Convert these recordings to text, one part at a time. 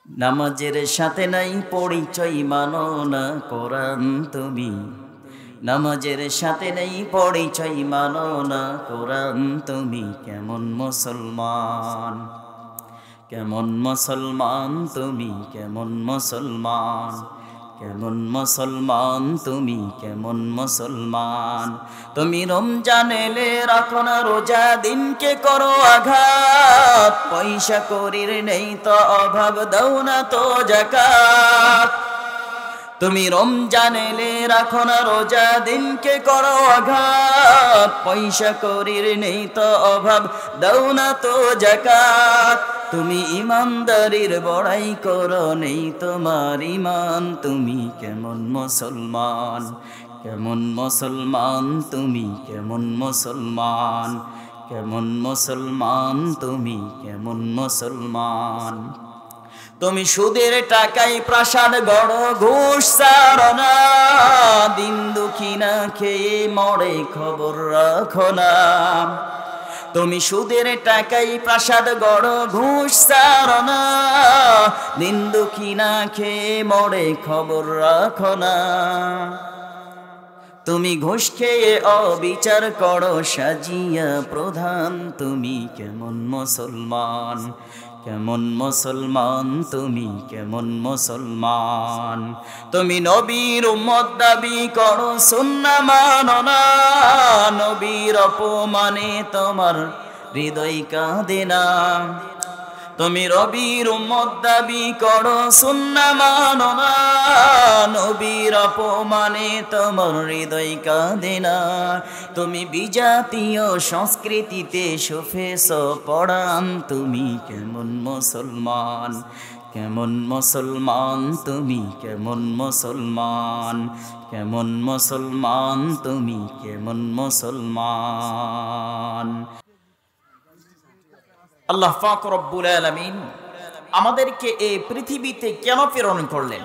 নামাজের সাথে নাই পরিচয় মানো না কোরআন তুমি, নামাজের সাথে নেই পরিচয় মানো না কোরআন তুমি। কেমন মুসলমান, কেমন মুসলমান তুমি, কেমন মুসলমান, কেমন মুসলমান তুমি, কেমন মুসলমান। তুমি রমজান এলে রাখো না রোজা, দিনকে করো আঘাত, পয়সা করির নেই তো অভাব, দাও না তো যাকাত। তুমি রমজান এলে রাখো না রোজা, দিনকে করো আঘাত, পয়সা করির নেই তো অভাব, দাও না তো যাকাত। তুমি ইমানদারির বড়াই করো, নেই তোমার ইমান, তুমি কেমন মুসলমান, কেমন মুসলমান তুমি, কেমন মুসলমান, কেমন মুসলমান তুমি, কেমন মুসলমান। তুমি সুদের টাকায় প্রাসাদ গড়ো, ঘুষ ছাড়ো না, দিন দুঃখী না খেয়ে মরে খবর রাখো না। তুমি সুদের টাকায় প্রাসাদ গড়ো, ঘুষ ছাড়ো না, দিন দুঃখী না খেয়ে মরে খবর রাখো না। তুমি ঘুষ খেয়ে অবিচার করো, সাজিয়া প্রধান, তুমি কেমন মুসলমান, কেমন মুসলমান তুমি, কেমন মুসলমান। তুমি নবীর উম্মত দাবি করো, সুন্নাহ মানো না, নবীর অপমানে তোমার হৃদয় কাঁদে না। তুমি নবীর উম্মত দাবি করো, সুন্নাহ মানো না, নবীর অপমানে তোমার হৃদয় কাঁদে না। তুমি বিজাতীয় সংস্কৃতিতে শুফেছ পড়ান, তুমি কেমন মুসলমান, কেমন মুসলমান তুমি, কেমন মুসলমান, কেমন মুসলমান তুমি, কেমন মুসলমান। আল্লাহ পাক রব্বুল আলামিন আমাদেরকে এই পৃথিবীতে কেন প্রেরণ করলেন?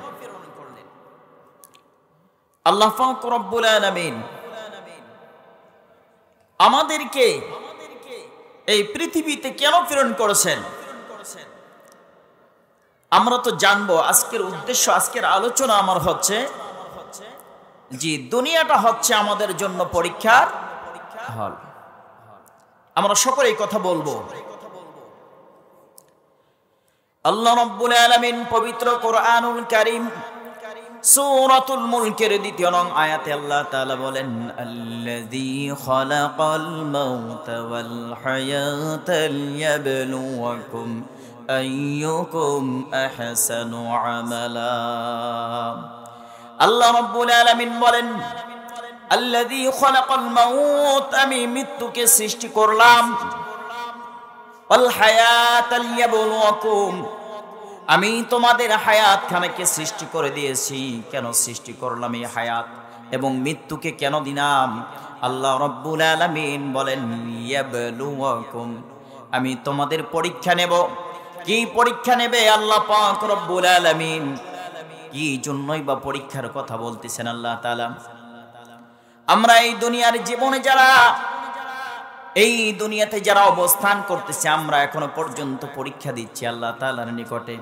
আল্লাহ পাক রব্বুল আলামিন আমাদেরকে এই পৃথিবীতে কেন প্রেরণ করেছেন আমরা তো জানবো। আজকের উদ্দেশ্য, আজকের আলোচনা আমার হচ্ছে যে দুনিয়াটা হচ্ছে আমাদের জন্য পরীক্ষার হল। আমরা সকলেই কথা বলবো। আল্লাহ রাব্বুল আলামিন পবিত্র কোরআনুল কারীম সূরাতুল মুলকের ২য় নং আয়াতে আল্লাহ তাআলা বলেন, আল্লাযী খালাকাল মাউতা ওয়াল হায়াতা লিয়াবলুয়াকুম আইয়ুকুম আহসানু আমালা। আল্লাহ রাব্বুল আলামিন বলেন, আল্লাযী খালাকাল মাউত, আমি মৃত্যুকে সৃষ্টি করলাম, ওয়াল হায়াতা লিয়াবলুয়াকুম, আমি তোমাদের হায়াত খানাকে সৃষ্টি করে দিয়েছি। কেন সৃষ্টি করলাম এই হায়াত এবং মৃত্যুকে কেন দিলাম? আল্লাহ রাব্বুল আলামিন বলেন, লিয়াবলুয়াকুম, আমি তোমাদের পরীক্ষা নেব। কি পরীক্ষা নেবে আল্লাহ পাক রব্বুল আলামিন? কি জন্যই বা পরীক্ষার কথা বলতেছেন আল্লাহ তাআলা? আমরা এই দুনিয়ার জীবনে যারা, এই দুনিয়াতে যারা অবস্থান করতেছে, আমরা এখনো পর্যন্ত পরীক্ষা দিচ্ছি আল্লাহ তাআলার নিকটে।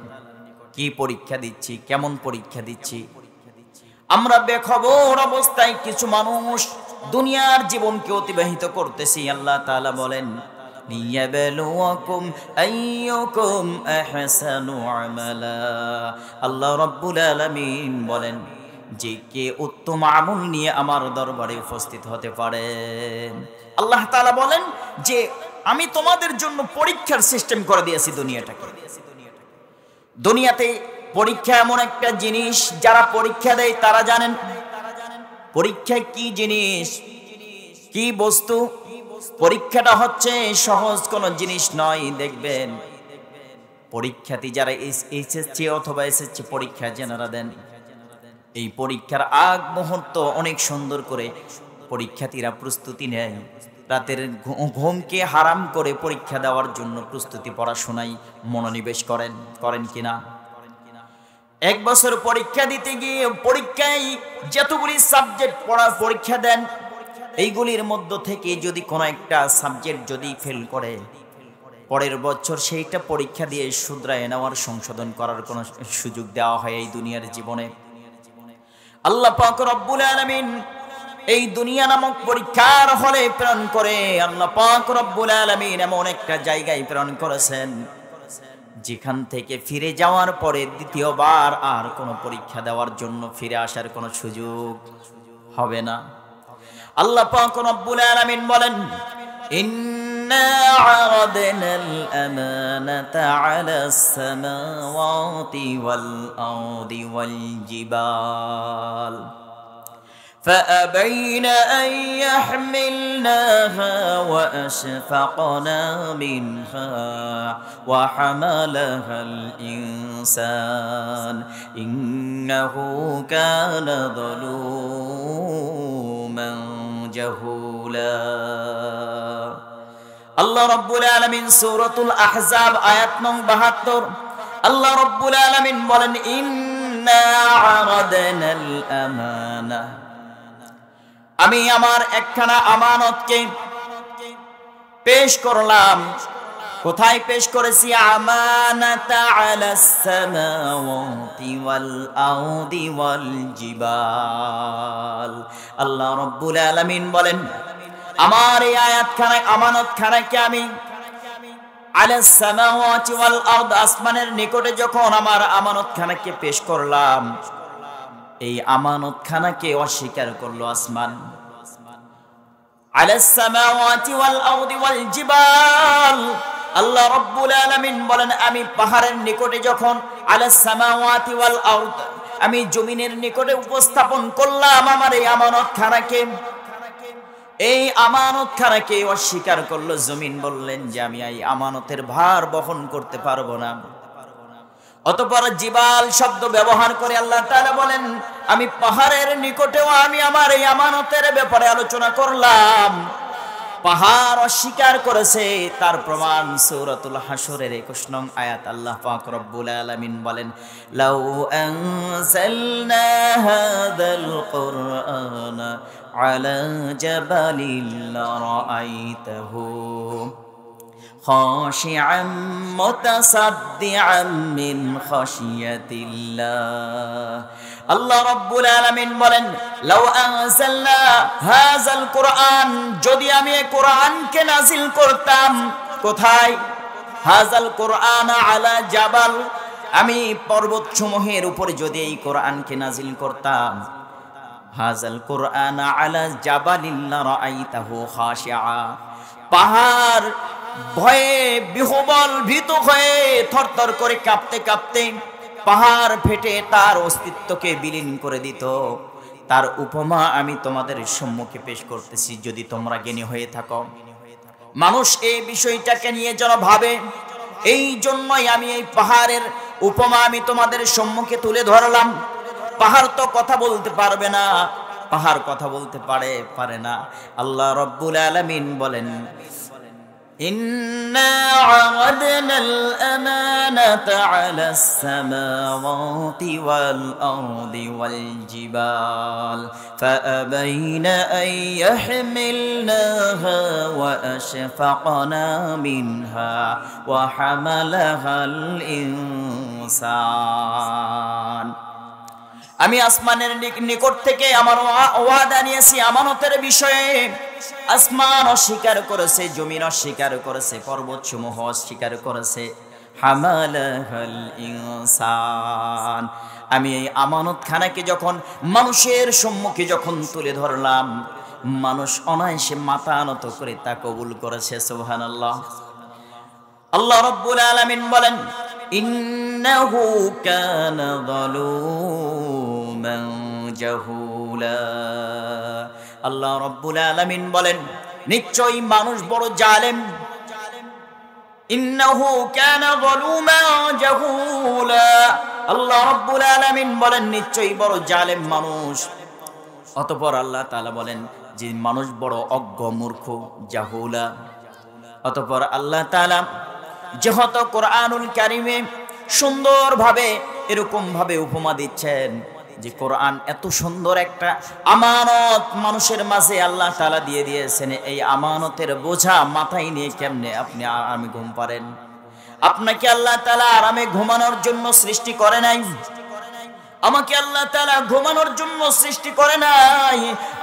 কি পরীক্ষা দিচ্ছি? কেমন পরীক্ষা দিচ্ছি? আমরা বেখবর অবস্থায় কিছু মানুষ দুনিয়ার জীবনকে অতিবাহিত করতেছি। আল্লাহ তাআলা বলেন, লিয়াবলুয়াকুম আইয়ুকুম আহসানু আমালা। আল্লাহ রাব্বুল আলামিন বলেন যে কে উত্তম আমল নিয়ে আমার দরবারে উপস্থিত হতে পারে। আল্লাহ তাআলা বলেন যে আমি তোমাদের জন্য পরীক্ষার সিস্টেম করে দিয়েছি দুনিয়াটাকে। দুনিয়াতে পরীক্ষা এমন একটা জিনিস, যারা পরীক্ষা দেয় তারা জানেন পরীক্ষা কি জিনিস, কি বস্তু। পরীক্ষাটা হচ্ছে সহজ কোনো জিনিস নয়। দেখবেন পরীক্ষার্থী যারা এইচএসসি অথবা এসএসসি পরীক্ষা যারা দেন, এই পরীক্ষার আগ মুহূর্ত অনেক সুন্দর করে পরীক্ষার্থীরা প্রস্তুতি নেয়। রাতের ঘুমকে হারাম করে পরীক্ষা দেওয়ার জন্য প্রস্তুতি, পড়াশোনায় মনোনিবেশ করেন কিনা? এক বছর পরীক্ষা দিতে গিয়ে পরীক্ষায় যতগুলি সাবজেক্ট পরীক্ষা দেন, এইগুলির মধ্য থেকে যদি কোনো একটা সাবজেক্ট যদি ফেল করে, পরের বছর সেইটা পরীক্ষা দিয়ে শুধরায় নেওয়ার সংশোধন করার কোনো সুযোগ দেওয়া হয় এই দুনিয়ার জীবনে। আল্লাহ পাক রব্বুল আলামিন এই দুনিয়া নামক পরীক্ষার হলে প্রেরণ করে আল্লাহ পাক রব্বুল আলামিন এমন একটা জায়গায় প্রেরণ করেছেন যেখান থেকে ফিরে যাওয়ার পরে দ্বিতীয়বার আর কোনো পরীক্ষা দেওয়ার জন্য ফিরে আসার কোনো সুযোগ হবে না। আল্লাহ পাক রব্বুল আলামিন বলেন, ইন্না আরাদনাল আমানাতা আলাস সামাওয়াতি ওয়াল আরদি ওয়াল জিবাল فأبين أن يحملناها وأشفقنا منها وحملها الإنسان إنه كان ظلوما جهولا। الله رب العالمين سورة الأحزاب آيات نং 72 الله رب العالمين বলেন, إنا عرضنا الأمانة আমি আমার একখানা আমানতকে পেশ করলাম। কোথায় পেশ করেছি? আমানাতা আলাস সামাওয়াতি ওয়াল আরদি ওয়াল জিবাল। আল্লাহ রাব্বুল আলামিন বলেন, আমার এই আয়াতখানায় আমানতখানাকে আমি আলাস সামাওয়াতি ওয়াল আরদ আসমানের নিকটে যখন আমার আমানতখানাকে পেশ করলাম, এই আমানতখানাকে অস্বীকার করলো আসমান। আলাস সামাওয়াতি ওয়াল আরদি ওয়াল জিবাল। আল্লাহ রাব্বুল আলামিন বলেন, আমি পাহাড়ের নিকটে যখন আলাস সামাওয়াতি ওয়াল আরদ আমি জমিনের নিকটে উপস্থাপন করলাম আমার এই আমানতখানাকে, এই আমানতখানাকে অস্বীকার করলো জমিন। বললেন যে আমি এই আমানতের ভার বহন করতে পারবো না। অতঃপর জিবাল শব্দ ব্যবহার করে আল্লাহ তাআলা বলেন, আমি পাহাড়ের নিকটেও আমি আমার এই আমানতের ব্যাপারে আলোচনা করলাম, পাহাড় অস্বীকার করেছে। তার প্রমাণ সূরাতুল হাশরের 21 নং আয়াত। আল্লাহ পাক রব্বুল আলামিন বলেন, লাউ আনজালনা হাযাল কুরআনা আলা জাবালিন লারাআইতাহু خاشعا متصدعا من خشية الله। আল্লাহ রাব্বুল আলামিন বলেন, লাউ আনজালনা হাযাল কুরআন, যদি আমি এই কোরআনকে নাজিল করতাম কোথায়? হাযাল কুরআন আলা জাবাল, আমি পর্বতসমূহের উপরে যদি এই কোরআনকে নাজিল করতাম, হাযাল কুরআন আলা জাবালিন লারাআইতাহু খাশিআ, পাহাড় ভয়ে বিহ্বল ভীত হয়ে থরথর করে কাঁপতে কাঁপতে পাহাড় ফেটে তার অস্তিত্বকে বিলীন করে দিত। তার উপমা আমি তোমাদের সম্মুখে পেশ করতেছি, যদি তোমরা জ্ঞানী হয়ে থাকো। মানুষ এই বিষয়টাকে নিয়ে যেন ভাবে, এই জন্যই আমি এই পাহাড়ের উপমা আমি তোমাদের সম্মুখে তুলে ধরলাম। পাহাড় তো কথা বলতে পারবে না, পাহাড় কথা বলতে পারে না। আল্লাহ রাব্বুল আলামিন বলেন, إنا عرضنا الأمانة على السماوات والأرض والجبال فأبين أن يحملناها وأشفقنا منها وحملها الإنسان। আমি আসমানের নিকট থেকে আমার ওয়াদা নিয়েছি আমানতের বিষয়ে। আসমান অস্বীকার করেছে, জমিন অস্বীকার করেছে, পর্বতসমূহ অস্বীকার করেছে। হামালাহাল ইনসান, আমি এই আমানতখানাকে যখন মানুষের সম্মুখে যখন তুলে ধরলাম, মানুষ অনায়াসে মাথা নত করে তা কবুল করেছে। সুবহানাল্লাহ। আল্লাহ রাব্বুল আলামিন বলেন, ইন্নাহু কানা যালুমান জাহুলা। আল্লাহ রাব্বুল আলামিন বলেন, নিশ্চয়ই মানুষ বড় জালেম। ইন্নাহু কানা যালুমান জাহুলা। আল্লাহ রাব্বুল আলামিন বলেন, নিশ্চয়ই বড় জালেম মানুষ। অতঃপর আল্লাহ তাআলা বলেন যে মানুষ বড় অজ্ঞ মূর্খ, জাহুলা। অতঃপর আল্লাহ তাআলা যেহেতু কোরআনুল কারীমে সুন্দরভাবে এরকম ভাবে উপমা দিচ্ছেন, যে কোরআন এত সুন্দর একটা আমানত মানুষের মাঝে আল্লাহ তাআলা দিয়ে দিয়েছেন, এই আমানতের বোঝা মাথায় নিয়ে কেমনে আপনি আরামে ঘুম পারেন? আপনাকে আল্লাহ তাআলা আরামে ঘুমানোর জন্য সৃষ্টি করে নাই, আমাকে আল্লাহ তাআলা ঘুমানোর জন্য সৃষ্টি করে নাই।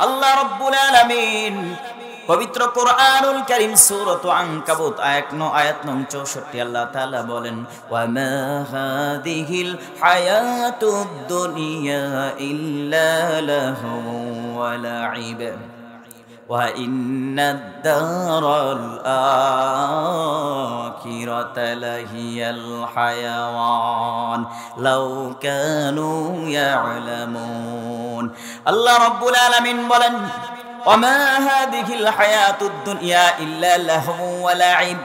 আল্লাহ রাব্বুল আলামিন পবিত্র কোরআনুল কারীম সূরাত আনকাবুত আয়াত নং 64 আল্লাহ তাআলা বলেন, ওয়া মা হাদিহিল হায়াতুদ দুনিয়া ইল্লা লাহু ওয়া লাইব ওয়া ইন্নাদ দারাল আখিরাতা লাহিয়াল হায়াওয়ান লাউ কানু ইয়ালামুন। আল্লাহ রাব্বুল আলামিন বলেন, ওয়া মা হাদিহিল হায়াতুদ দুনিয়া ইল্লা লাহু ওয়া লাইব,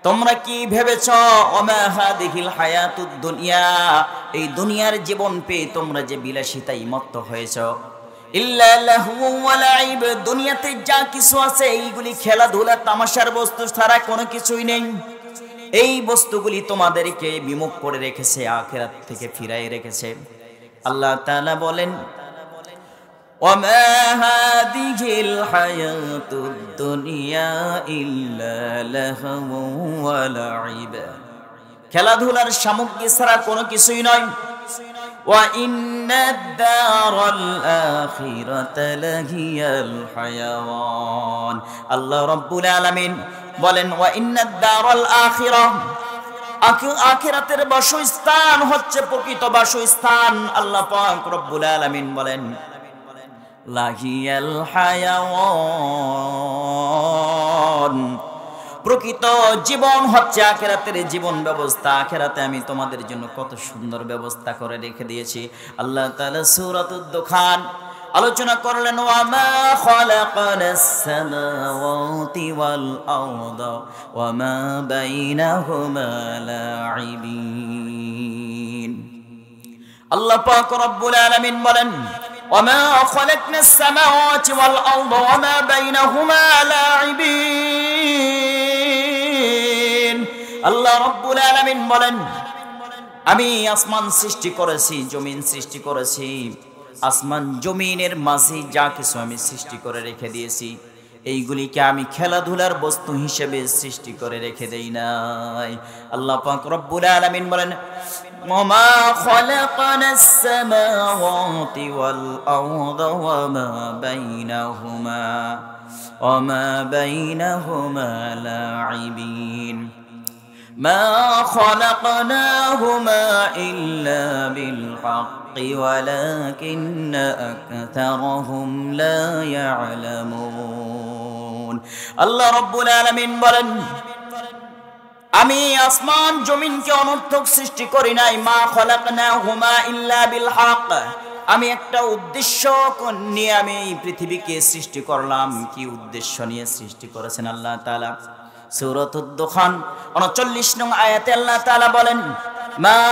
তোমরা কি ভেবেছো ওয়া মা হাদিহিল হায়াতুদ দুনিয়া, এই দুনিয়ার জীবন পেয়ে তোমরা যে বিলাসিতায় মত্ত হয়েছো, ইল্লা লাহু ওয়া লাইব, দুনিয়াতে যা কিছু আছে এইগুলি খেলাধুলা তামাশার বস্তু ছাড়া কোনো কিছুই নেই। এই বস্তুগুলি তোমাদেরকে বিমুখ করে রেখেছে, আখিরাত থেকে ফিরাই রেখেছে। আল্লাহ তাআলা বলেন, ওয়া মা হাদিহিল হায়াতুদ দুনিয়া ইল্লা লাহু ওয়া লাইব, খেলাধুলার সামগ্রী ছাড়া কোনো কিছুই নয়। ওয়া ইন্নাদ দারাল আখিরাতা লাহিয়াল হায়াওয়ান, আল্লাহ রাব্বুল আলামিন বলেন, ওয়া ইন্নাদ দারাল আখিরাহ, আখিরাতের বাসস্থান হচ্ছে প্রকৃত বাসস্থান। আল্লাহ পাক রব্বুল আলামিন বলেন, লাহিয়াল হায়াওয়ান, প্রকৃত জীবন হচ্ছে আখিরাতের জীবন ব্যবস্থা। আখিরাতে আমি তোমাদের জন্য কত সুন্দর ব্যবস্থা করে রেখে দিয়েছি। আল্লাহ তাআলা সূরাতুদ দুখান আলোচনা করলেন, ওয়া মা খালাকানাস সামাওয়াতি ওয়াল আরদা ওয়া মা বাইনাহুমা লাঈবিন। আল্লাহ পাক রব্বুল আলামিন বলেন, ওয়া মা খালাকনাস সামাওয়াতি ওয়াল আরদা ওয়া মা বাইনাহুমা লাঈবিন। আল্লাহ রাব্বুল আলামিন বলেন, আমি আসমান সৃষ্টি করেছি, জমিন সৃষ্টি করেছি, আসমান জমিনের মাঝে যা কিছু আমি সৃষ্টি করে রেখে দিয়েছি, এইগুলিকে আমি খেলাধুলার বস্তু হিসেবে সৃষ্টি করে রেখে দেই নাই। আল্লাহ পাক রব্বুল আলামিন বলেন, ওয়া মা খালাকানাস সামাওয়াতি ওয়াল আরদা ওয়া মা বাইনাহুমা লাঈবিন মা খালাকনাহুমা ইল্লা বিল হাক্কি ওয়ালাকিন্না আকতারহুম লা ইয়ালামুন। আল্লাহ রাব্বুল আলামিন বলেন, আমি আসমান জমিনকে অনর্থক সৃষ্টি করি নাই। মা খালাকনাহুমা ইল্লা বিল হক, আমি একটা উদ্দেশ্য নিয়ে আমি এই পৃথিবীকে সৃষ্টি করলাম। কি উদ্দেশ্য নিয়ে সৃষ্টি করেছেন আল্লাহ তাআলা? সূরাতুদ দুখান 39 নং আয়াতে আল্লাহ তাআলা বলেন, মা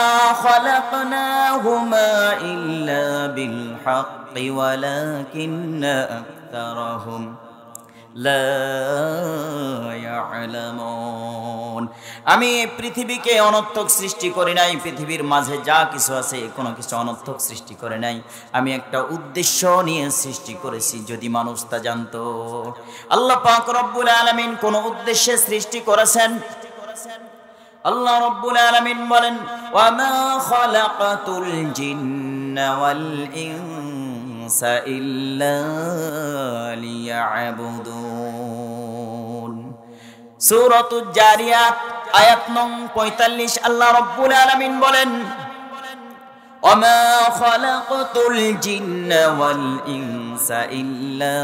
খালাকনাহুমা ইল্লা বিল হাক্কি ওয়ালাকিন্না আকতারহুম লা ইয়ালামুন। আমি পৃথিবীকে অনর্থক সৃষ্টি করি নাই, পৃথিবীর মাঝে যা কিছু আছে কোনো কিছু অনর্থক সৃষ্টি করে নাই, আমি একটা উদ্দেশ্য নিয়ে সৃষ্টি করেছি, যদি মানুষ তা জানতো। আল্লাহ পাক রব্বুল আলামিন কোন উদ্দেশ্যে সৃষ্টি করেছেন? আল্লাহ রব্বুল আলামিন বলেন, ওয়া মা খালাকাতুল জিন্না ওয়াল ইনসা ইল্লা লিয়াবুদুন। সূরাতুজ জারিয়াত আয়াত নং 45 আল্লাহ রাব্বুল আলামিন বলেন, ওয়া মা খালাকাতুল জিন্না ওয়াল ইনসা ইল্লা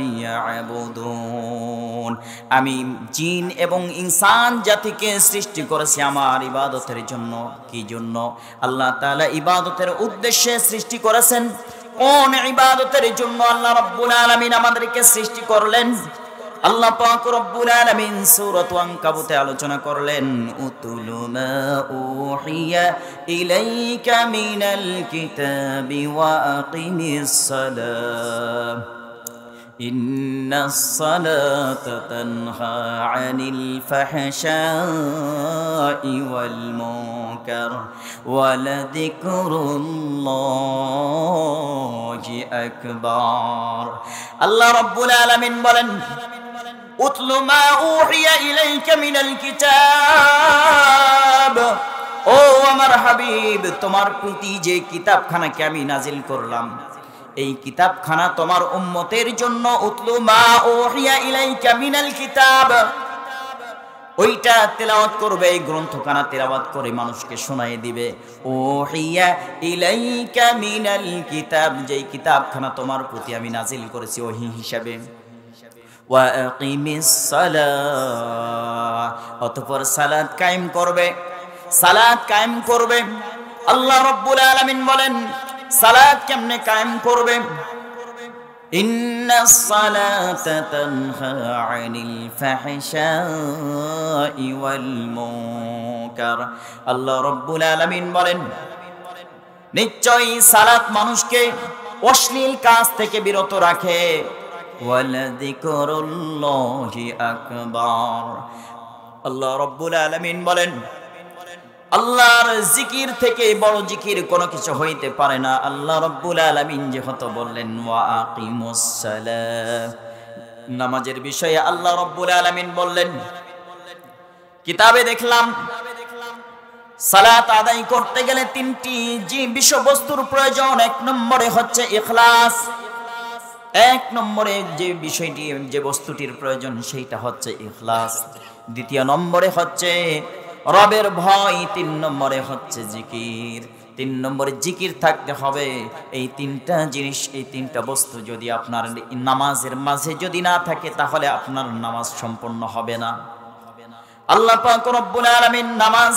লিয়াবুদুন। আমি জিন এবং ইনসান জাতিকে সৃষ্টি করেছি আমার ইবাদতের জন্য। কি জন্য? আল্লাহ তাআলা ইবাদতের উদ্দেশ্যে সৃষ্টি করেছেন। কোন ইবাদতের জন্য আল্লাহ রাব্বুল আলামিন আমাদেরকে সৃষ্টি করলেন? আল্লাহ পাক রব্বুল আলামিন সূরাত আনকাবুতে আলোচনা করলেন, উতুলু মা উহিয়া ইলাইকা মিনাল কিতাবি ওয়া আকিমিস সালাহ ইন্নাস সালাতা তানহা আনিল ফাহশাই ওয়াল মুনকার ওয়া লাযিকরুল্লাহি আকবার। আল্লাহ রাব্বুল আলামিন বলেন, উতলু মা উহিয়া ইলাইকা মিনাল কিতাব, ও আমার হাবিব, তোমার প্রতি যে কিতাবখানাকে আমি নাজিল করলাম, এই কিতাবখানা তোমার উম্মতের জন্য। উতলু মা উহিয়া ইলাইকা মিনাল কিতাব, ওইটা তেলাওয়াত করবে, এই গ্রন্থখানা তেলাওয়াত করে মানুষকে শোনায় দিবে। উহিয়া ইলাইকা মিনাল কিতাব, যেই কিতাবখানা তোমার প্রতি আমি নাজিল করেছি ওহী হিসাবে। ওয়া আকিমিস সালাহ, অতঃপর সালাত কায়েম করবে, সালাত কায়েম করবে। আল্লাহ রাব্বুল আলামিন বলেন, সালাত কেমনে কায়েম করবে? ইন্নাস সালাতা তানহা আনিল ফাহশাই ওয়াল মুনকার। আল্লাহ রাব্বুল আলামিন বলেন, নিশ্চয়ই সালাত মানুষকে অশ্লীল কাজ থেকে বিরত রাখে। ওয়া লাযিকরুল্লাহি আকবার। আল্লাহ রাব্বুল আলামিন বলেন, আল্লাহর জিকির থেকে বড় জিকির কোনো কিছু হইতে পারে না। আল্লাহ রাব্বুল আলামিন যেহেতু বললেন ওয়া আকিমুস সালাহ, নামাজের বিষয়ে আল্লাহ রাব্বুল আলামিন বললেন, কিতাবে দেখলাম সালাত আদায় করতে গেলে তিনটি যে বিষয়বস্তুর প্রয়োজন। এক নম্বরে হচ্ছে ইখলাস, এক নম্বরে যে বিষয়টি যে বস্তুটির প্রয়োজন সেইটা হচ্ছে ইখলাস। দ্বিতীয় নম্বরে হচ্ছে রবের ভয়, তিন নম্বরে হচ্ছে জিকির। তিন নম্বরে জিকির থাকতে হবে। এই তিনটা জিনিস, এই তিনটা বস্তু যদি আপনার নামাজের মাঝে যদি না থাকে, তাহলে আপনার নামাজ সম্পূর্ণ হবে না। আল্লাহ পাক রব্বুল আলামিন নামাজ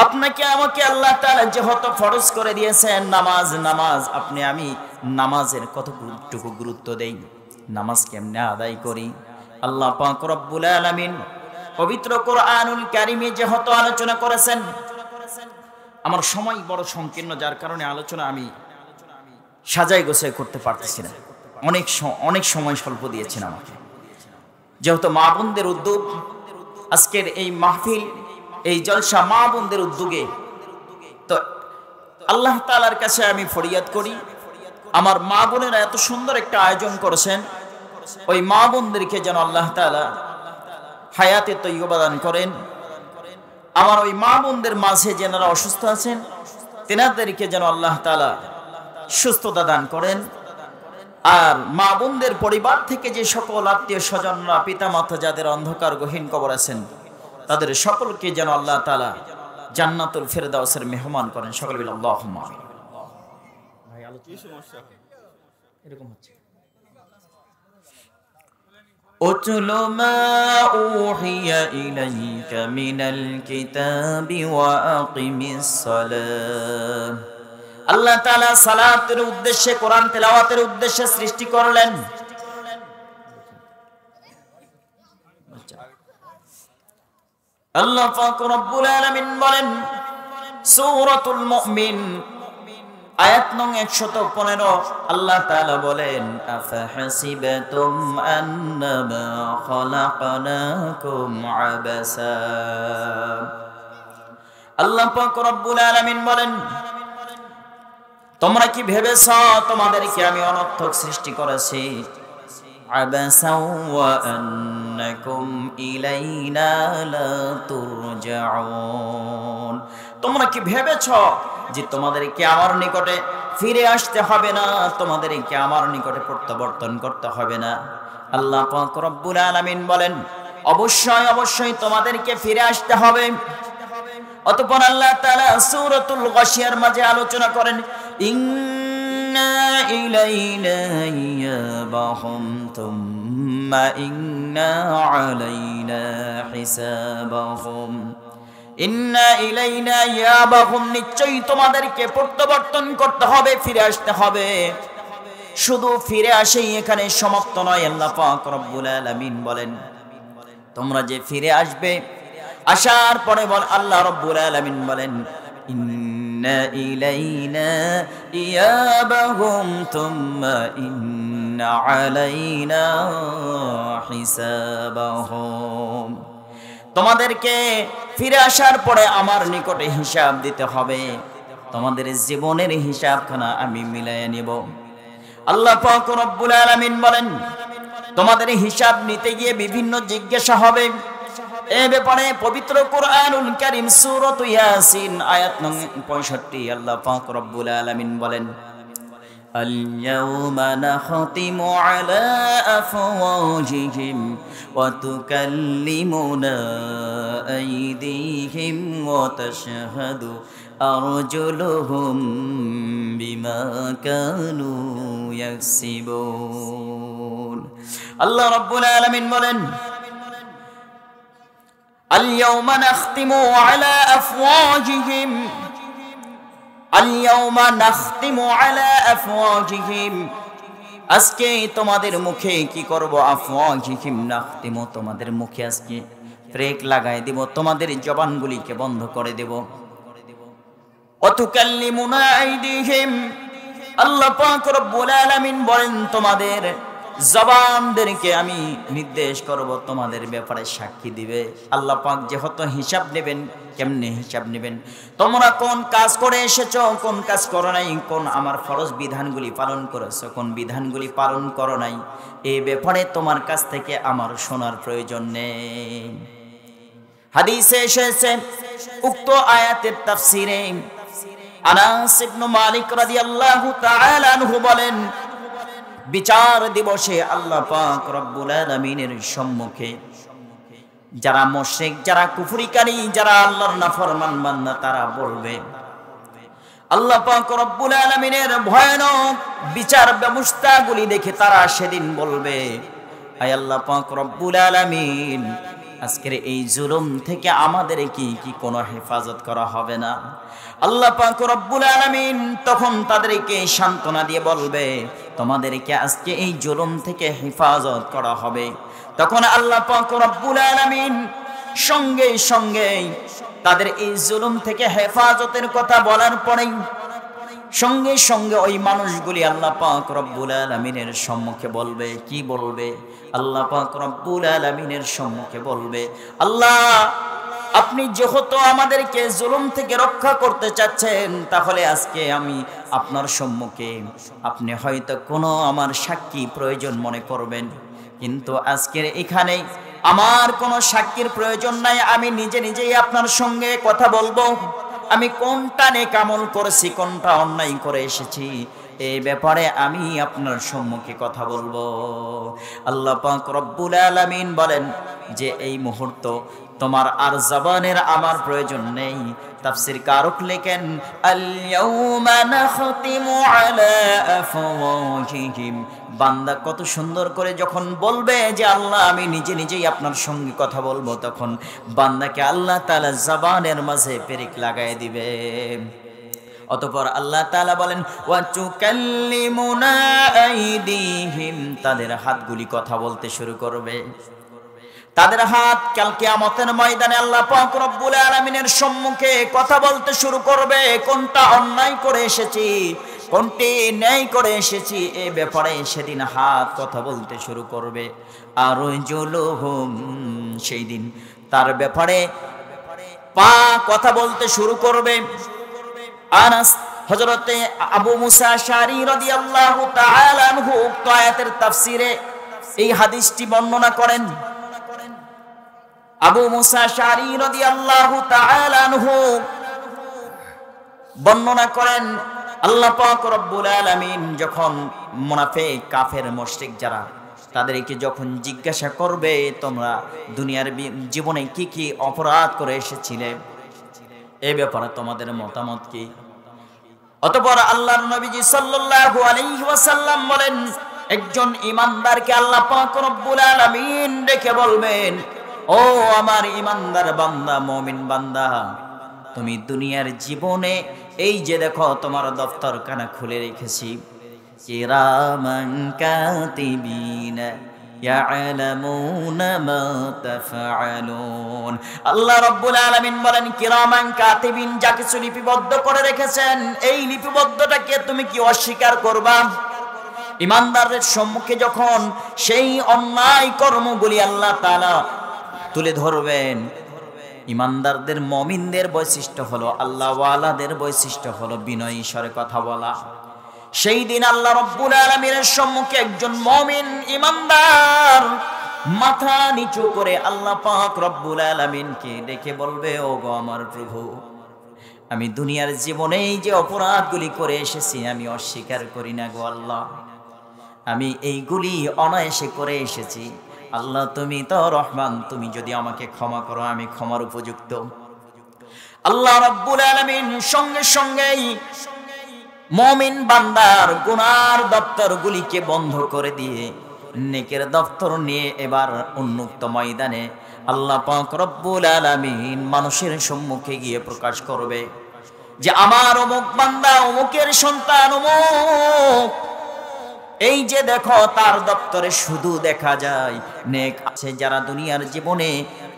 আপনাকে আমাকে আল্লাহ তাআলা যেহেতু ফরজ করে দিয়েছেন নামাজ, নামাজ আপনি আমি নামাজের কতটুকু গুরুত্ব দেই, নামাজ কেমনে আদায় করি। আল্লাহ পাক রব্বুল আলামিন পবিত্র কোরআনুল কারীমে যেহেতু আলোচনা করেছেন, আমার সময় বড় সংকীর্ণ, যার কারণে আলোচনা আমি সাজাই গোছাই করতে পারতেছি না। অনেক সময় স্বল্প দিয়েছেন আমাকে। যেহেতু মা বোনদের উদ্যোগ, আজকের এই মাহফিল, এই জলসা মা বোনদের উদ্যোগে, তো আল্লাহ তাআলার কাছে আমি ফরিয়াদ করি, আমার মা বোনেরা এত সুন্দর একটা আয়োজন করেছেন, ওই মা বোনদেরকে যেন আল্লাহ তাআলা হায়াতে তৈয়বা দান করেন। আমার ওই মা বোনদের মাঝে যারা অসুস্থ আছেন, তেনাদেরকে যেন আল্লাহ তাআলা সুস্থতা দান করেন। আর মা বোনদের পরিবার থেকে যে সকল আত্মীয় স্বজনরা, পিতা মাতা যাদের অন্ধকার গহীন কবর আছেন, তাদের সকলকে যেন আল্লাহ তাআলা জান্নাতুল ফেরদাউসের মেহমান করেন। সকলে বলি আল্লাহুম্মা আমিন। ভাই আলোচনা সমস্যা এরকম হচ্ছে। উতলু মা উহিয়া ইলাইকা মিনাল কিতাবি ওয়া আকিমিস সালাহ। আল্লাহ তাআলা সালাতের উদ্দেশ্যে, কোরআন তেলাওয়াতের উদ্দেশ্যে সৃষ্টি করলেন। আল্লাহ পাক রব্বুল আলামিন বলেন, সূরাতুল মুমিন আয়াত নং 115, আল্লাহ তাআলা বলেন, আফাহাসিবাতুম আন্নামা খালাকনাকুম আবাসা। আল্লাহ পাক রব্বুল আলামিন বলেন, তোমরা কি ভেবেছ তোমাদেরকে আমি অনর্থক সৃষ্টি করেছি? আবাসা ওয়া আন্নাকুম ইলাইনা লা তুরজাউন। তোমরা কি ভেবেছ যে তোমাদেরকে আমার নিকটে ফিরে আসতে হবে না, তোমাদেরকে আমার নিকটে প্রত্যাবর্তন করতে হবে না? আল্লাহ পাক রব্বুল আলামিন বলেন, অবশ্যই অবশ্যই তোমাদেরকে ফিরে আসতে হবে। অতঃপর আল্লাহ তাআলা সূরাতুল গাশিয়ার মাঝে আলোচনা করেন, ইন্না ইলাইনা ইয়াবাহুম তুম্মা ইন্না আলাইনা হিসাবাহুম। ইন্না ইলাইনা ইয়াবাহুম, নিশ্চয়ই তোমাদেরকে প্রত্যাবর্তন করতে হবে, ফিরে আসতে হবে। শুধু ফিরে আসেই এখানে সমাপ্ত নয়। আল্লাহ পাক রব্বুল আলামিন বলেন, তোমরা যে ফিরে আসবে, আসার পরে আল্লাহ রব্বুল আলামিন বলেন, ইন্না ইলাইনা ইয়াবাহুম তুম্মা ইন্না আলাইনা হিসাবাহুম। তোমাদেরকে ফিরে আসার পরে আমার নিকটে হিসাব দিতে হবে, তোমাদের জীবনের হিসাবখানা আমি মিলাইয়া নিব। আল্লাহ পাক রব্বুল আলামিন বলেন, তোমাদের হিসাব নিতে গিয়ে বিভিন্ন জিজ্ঞাসা হবে। এ ব্যাপারে পবিত্র কোরআনুল কারীম সূরাত ইয়াসিন আয়াত নং 65 আল্লাহ পাক রব্বুল আলামিন বলেন, اليوم نختم على أفواههم وتكلمنا أيديهم وتشهد أرجلهم بما كانوا يكسبون। الله رب العالمين বলেন, اليوم نختم على أفواههم আল-ইয়াওমা নাখতিমু আলা আফওয়াহিহিম, আজকে তোমাদের মুখে কি করব? আফওয়াহিহিম নাখতিমু, তোমাদের মুখে আজকে ব্রেক লাগাই দেব, তোমাদের জবানগুলিকে বন্ধ করে দেব। ওয়া তুকাল্লিমুনা আইদিহিম, আল্লাহ পাক রব্বুল আলামিন বলেন, তোমাদের জবানদেরকে আমি নির্দেশ করব তোমাদের ব্যাপারে সাক্ষী দিবে। আল্লাহ পাক যেহেতু হিসাব নেবেন, কেমনে হিসাব নেবেন? তোমরা কোন কাজ করে এসেছো, কোন কাজ করো নাই, কোন আমার ফরজ বিধানগুলি পালন করেছো, কোন বিধানগুলি পালন করো নাই, এই ব্যাপারে তোমার কাছ থেকে আমার শোনার প্রয়োজন নেই। হাদিসে এসেছে, উক্ত আয়াতের তাফসিরে আনাস ইবনে মালিক রাদিয়াল্লাহু তাআলা আনহু বলেন, বিচার দিবসে আল্লাহ পাক রব্বুল আলামিনের সম্মুখে যারা মুশরিক, যারা কুফরিকারী, যারা আল্লাহর নাফরমান বান্দা, তারা বলবে, আল্লাহ পাক রব্বুল আলামিনের ভয়ানক বিচার ব্যবস্থাগুলি দেখে তারা সেদিন বলবে, আয় আল্লাহ পাক রব্বুল আলামিন, আজকের এই জুলুম থেকে আমাদের কি কোনো হেফাজত করা হবে না? আল্লাহ পাক রব্বুল আলামিন তখন তাদেরকে সান্ত্বনা দিয়ে বলবে, তোমাদেরকে আজকে এই জুলুম থেকে হেফাজত করা হবে। তখন আল্লাহ পাক রব্বুল আলামিন সঙ্গে সঙ্গে তাদের এই জুলুম থেকে হেফাজতের কথা বলার পরেই সঙ্গে সঙ্গে ওই মানুষগুলি আল্লাহ পাক রব্বুল আলামিনের সম্মুখে বলবে, কি বলবে? আল্লাহ পাক রব্বুল আলামিনের সম্মুখে বলবে, আল্লাহ, আপনি যেহেতু আমাদেরকে জুলুম থেকে রক্ষা করতে চাচ্ছেন, তাহলে আজকে আমি আপনার সম্মুখে, আপনি হয়তো কোনো আমার সাক্ষী প্রয়োজন মনে করবেন, কিন্তু আজকের এখানে আমার কোনো সাক্ষীর প্রয়োজন নাই। আমি নিজে নিজেই আপনার সঙ্গে কথা বলবো, আমি কোনটা নেক আমল করেছি, কোনটা অন্যায় করে এসেছি, এই ব্যাপারে আমি আপনার সম্মুখে কথা বলবো। আল্লাহ পাক রব্বুল আলামিন বলেন যে এই মুহূর্ত তোমার আর জবানের আমার প্রয়োজন নেই। তাফসীর কারক লেখেন, আল-ইয়াওমা নাখতিমু আলা আফওয়াহিহিম, বান্দা কত সুন্দর করে যখন বলবে যে আল্লাহ আমি নিজে নিজেই আপনার সঙ্গে কথা বলবো, তখন বান্দাকে আল্লাহ তাআলা জবানের মাঝে পেরেক লাগায় দিবে। অতঃপর আল্লাহ তাআলা বলেন, ওয়া তুকাল্লিমুনা আইদিহিম, তাদের হাতগুলি কথা বলতে শুরু করবে। তাদের হাত কাল কিয়ামতের ময়দানে আল্লাহ পাক রব্বুল আলামিনের সম্মুখে কথা বলতে শুরু করবে, কোনটা অন্যায় করে এসেছি, কোনটি ন্যায় করে এসেছি, এই ব্যাপারে সেদিন হাত কথা বলতে শুরু করবে। আর জুলুহুম, সেই দিন তার ব্যাপারে পা কথা বলতে শুরু করবে। আনাস হযরতে আবু মুসা আশআরী রাদিয়াল্লাহু তাআলা আনহু উক্ত আয়াতের তাফসীরে এই হাদিসটি বর্ণনা করেন। আবু মুসা আশআরী রাদিয়াল্লাহু তাআলা আনহু বর্ণনা করেন, আল্লাহ পাক রব্বুল আলামিন যখন মুনাফিক, কাফের, মুশরিক যারা, তাদেরকে যখন জিজ্ঞাসা করবে, তোমরা দুনিয়ার জীবনে কি কি অপরাধ করে এসেছিলে, এই ব্যাপারে তোমাদের মতামত কি? অতঃপর আল্লাহর নবীজি সাল্লাল্লাহু আলাইহি ওয়াসাল্লাম বলেন, একজন ঈমানদারকে আল্লাহ পাক রব্বুল আলামিন ডেকে বলবেন, ও আমার ঈমানদার বান্দা, মুমিন বান্দা, তুমি দুনিয়ার জীবনে এই যে দেখো তোমার দফতরখানা খুলে রেখেছি, কিরামান কাতিবিন, ইয়ালামুনা মা তাফআলুন। আল্লাহ রাব্বুল আলামিন বলেন কিরামান কাতিবিন, যা কিছু লিপিবদ্ধ করে রেখেছেন এই লিপিবদ্ধটাকে তুমি কি অস্বীকার করবা? ইমানদারের সম্মুখে যখন সেই অন্যায় কর্মগুলি আল্লাহ তাআলা তুলে ধরবেন, ইমানদারদের মুমিনদের বৈশিষ্ট্য হলো, আল্লাহ ওয়ালাদের বৈশিষ্ট্য হলো বিনয়ী স্বরে কথা বলা। সেই দিন আল্লাহ রাব্বুল আলামিনের সম্মুখে একজন মুমিন ইমানদার মাথা নিচু করে আল্লাহ পাক রব্বুল আলামিনকে ডেকে বলবে, ও গো আমার প্রভু, আমি দুনিয়ার জীবনে এই যে অপরাধগুলি করে এসেছি আমি অস্বীকার করি না গো আল্লাহ, আমি এইগুলি অনায়াসে করে এসেছি। আল্লাহ তুমি তো রহমান, তুমি যদি আমাকে ক্ষমা করো আমি ক্ষমার উপযুক্ত। আল্লাহ রাব্বুল আলামিন সঙ্গে সঙ্গেই মুমিন বান্দার গুনার দপ্তরগুলিকে বন্ধ করে দিয়ে নেকের দপ্তর নিয়ে এবার উন্মুক্ত ময়দানে আল্লাহ পাক রব্বুল আলামিন মানুষের সম্মুখে গিয়ে প্রকাশ করবে যে আমার অমুক বান্দা, অমুকের সন্তান অমুক, এই যে দেখো তার দপ্তরে শুধু দেখা যায় নেক আছে, যারা দুনিয়ার জীবনে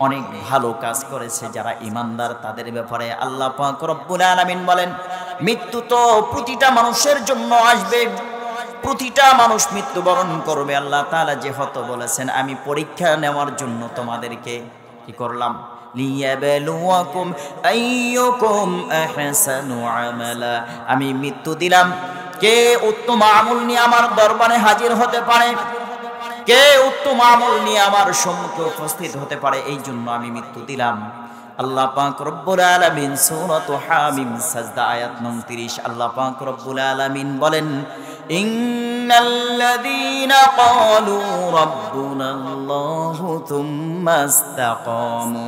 অনেক ভালো কাজ করেছে, যারা ইমানদার, তাদের ব্যাপারে আল্লাহ পাক রব্বুল আলামিন বলেন মৃত্যু তো প্রতিটা মানুষের জন্য আসবে, প্রতিটা মানুষ মৃত্যুবরণ করবে। আল্লাহ তাআলা যেহেতু বলেছেন আমি পরীক্ষা নেওয়ার জন্য তোমাদেরকে কি করলাম, লিয়াবলুয়াকুম আইয়ুকুম আহসানু আমালা, আমি মৃত্যু দিলাম কে উত্তম আমল নিয়ে আমার দরবারে হাজির হতে পারে, কে উত্তম আমল নিয়ে আমার সম্মুখে উপস্থিত হতে পারে, এই জন্য আমি মৃত্যু দিলাম। আল্লাহ পাক রব্বুল আলামিন সূরাত হামিম সাজদা আয়াত 29 আল্লাহ পাক রব্বুল আলামিন বলেন ইন্নাল্লাযীনা ক্বালু রাব্বুনাল্লাহু থুম্মা ইসতাকামু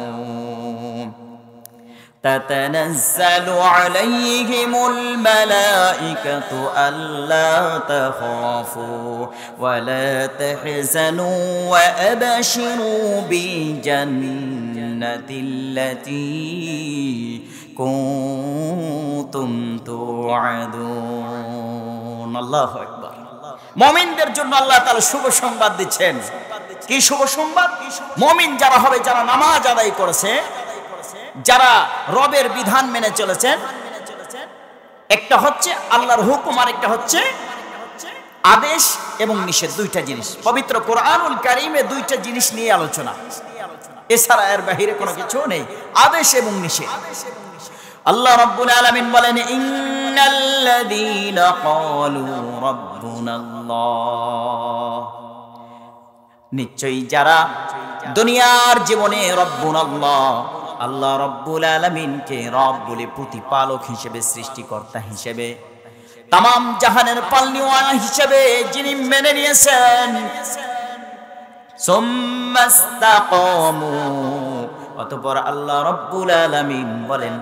تتنزل عليهم الملائكة ألا تخافوا ولا تحزنوا وأبشروا بالجنة التي كنتم توعدون الله أكبر। মুমিনদের জন্য আল্লাহ তাআলা শুভ সংবাদ দিচ্ছেন। কি শুভ সংবাদ? মুমিন যারা হবে, যারা নামাজ আদায় করেছে, যারা রবের বিধান মেনে চলেছেন, একটা হচ্ছে আল্লাহর হুকুম আর একটা হচ্ছে আদেশ এবং নিষেধ, দুইটা জিনিস। পবিত্র কোরআনুল কারীমে দুইটা জিনিস নিয়ে আলোচনা, এছাড়া এর বাহিরে কোনো কিছু নেই, আদেশ এবং নিষেধ। আল্লাহ রাব্বুল আলামিন বলেন ইন্নাল্লাযীনা ক্বালু রাব্বুনাল্লাহ, নিশ্চয়ই যারা দুনিয়ার জীবনে রব্বুনাল্লাহ, আল্লাহ রাব্বুল আলামিনকে রব বলে প্রতিপালক হিসেবে, সৃষ্টিকর্তা হিসেবে, তামাম জাহানের পালনিওয়ালা হিসেবে যিনি মেনে নিয়েছেন, সুম্মা ইসতাকামু, অতঃপর আল্লাহ রাব্বুল আলামিন বলেন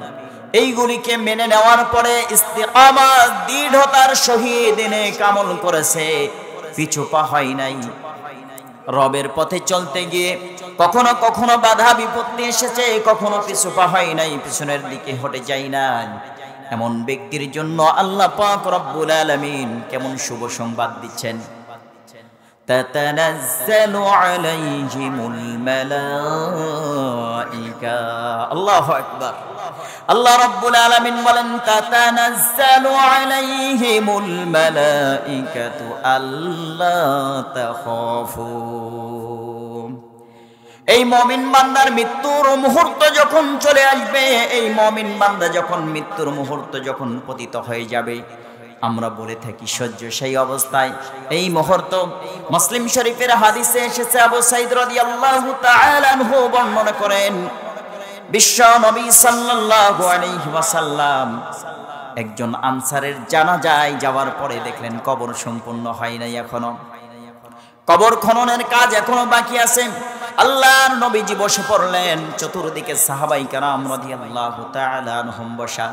এইগুলিকে মেনে নেওয়ার পরে ইস্তিকামাত, দৃঢ়তার সহিত নেক আমল করেছে, পিছু পা হয় নাই। রবের পথে চলতে গিয়ে কখনো কখনো বাধা বিপত্তি এসেছে, কখনো পিছু পা হয় নাই, পিছনের দিকে হটে যায় নাই। এমন ব্যক্তির জন্য আল্লাহ পাক রব্বুল আলামিন কেমন শুভ সংবাদ দিচ্ছেন, তাতানাজ্জালু আলাইহিমুল মালাইকা, আল্লাহু আকবার। আল্লাহ রাব্বুল আলামিন বলেন তাতানাজ্জালু আলাইহিমুল মালাইকাতু আল্লা তাখাফু। এই মুমিন বান্দার মৃত্যুর মুহূর্ত যখন চলে আসবে, এই মুমিন বান্দা যখন মৃত্যুর মুহূর্ত যখন পতিত হয়ে যাবে, আমরা বলে থাকি শয্যাশায়ী অবস্থায় এই মুহূর্ত। মুসলিম শরীফের হাদিসে এসেছে, আবু সাঈদ রাদিয়াল্লাহু তাআলা আনহু বর্ণনা করেন, বিশ্ব নবী সাল্লাল্লাহু আলাইহি ওয়াসাল্লাম একজন আনসারের জানাজায় যাওয়ার পরে দেখলেন কবর সম্পূর্ণ হয় নাই, এখনো কবর খননের কাজ এখনো বাকি আছে। আল্লাহর নবীজি বসে পড়লেন, চতুর্দিকে সাহাবায়ে কেরাম রাদিয়াল্লাহু তাআলা আনহুম বসা।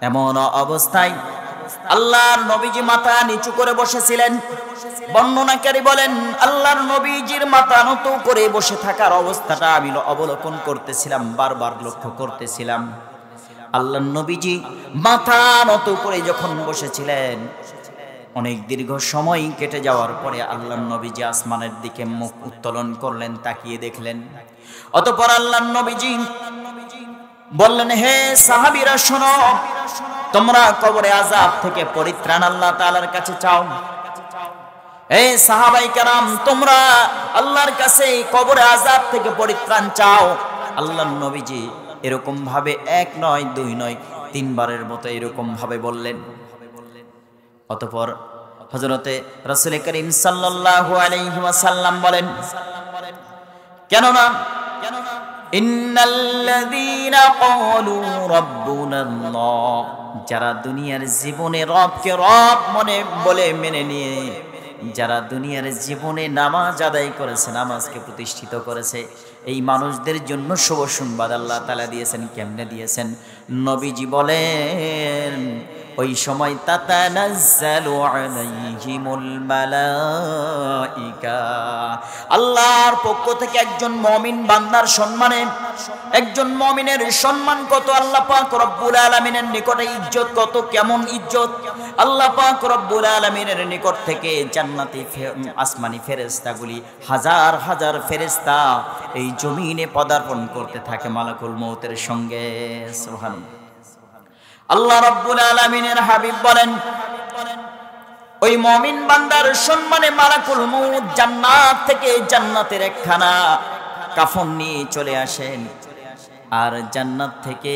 এমন অবস্থায় আল্লাহর নবীজি মাথা নিচু করে বসেছিলেন। বর্ণনাকারী বলেন আল্লাহর নবীজির মাথা নত করে বসে থাকার অবস্থাটা আমি অবলোকন করতেছিলাম, বারবার লক্ষ্য করতেছিলাম। আল্লাহর নবীজি মাথা নত করে যখন বসেছিলেন, অনেক দীর্ঘ সময় কেটে যাওয়ার পরে আল্লাহর নবীজি আসমানের দিকে মুখ উত্তোলন করলেন, তাকিয়ে দেখলেন। অতঃপর আল্লাহর নবীজি বললেন, হে সাহাবীরা শোনো, তোমরা কবরে আযাব থেকে পরিত্রাণ আল্লাহ তাআলার কাছে চাও। হে সাহাবাই কেরাম, তোমরা আল্লাহর কাছে কবরে আযাব থেকে পরিত্রাণ চাও। আল্লাহর নবীজি এরকম ভাবে এক নয়, দুই নয়, তিনবারের মতো এরকম ভাবে বললেন। অতঃপর হযরতে রাসূল করিম সাল্লাল্লাহু আলাইহি ওয়াসাল্লাম বলেন, কেননা ইন্নাল্লাযীনা ক্বালু রাব্বুনাল্লাহ, যারা দুনিয়ার জীবনে রবকে রব মনে বলে মেনে নিয়ে, যারা দুনিয়ার জীবনে নামাজ আদায় করেছে, নামাজকে প্রতিষ্ঠিত করেছে, এই মানুষদের জন্য শুভ সংবাদ আল্লাহ তাআলা দিয়েছেন। কেমনে দিয়েছেন? নবীজি বলেন, ওই সময় তাতানাজ্জালু আলাইহিমুল মালাইকা, আল্লাহর পক্ষ থেকে একজন মুমিন বান্দার সম্মানে, একজন মুমিনের সম্মান কত, আল্লাহ পাক রব্বুল আলামিনের নিকটে ইজ্জত কত, কেমন ইজ্জত, আল্লাহ পাক রব্বুল আলামিনের নিকট থেকে জান্নাতি আসমানি ফেরেশতাগুলি হাজার হাজার ফেরেশতা এই জমিনে পদার্পণ করতে থাকে মালাকুল মউতের সঙ্গে। সুবহানাল্লাহ। আল্লাহ রাব্বুল আলামিনের হাবিব বলেন, ওই মুমিন বান্দার সম্মানে মালাকুল মউত জান্নাত থেকে জান্নাতের একখানা কাফন নিয়ে চলে আসেন। আর জান্নাত থেকে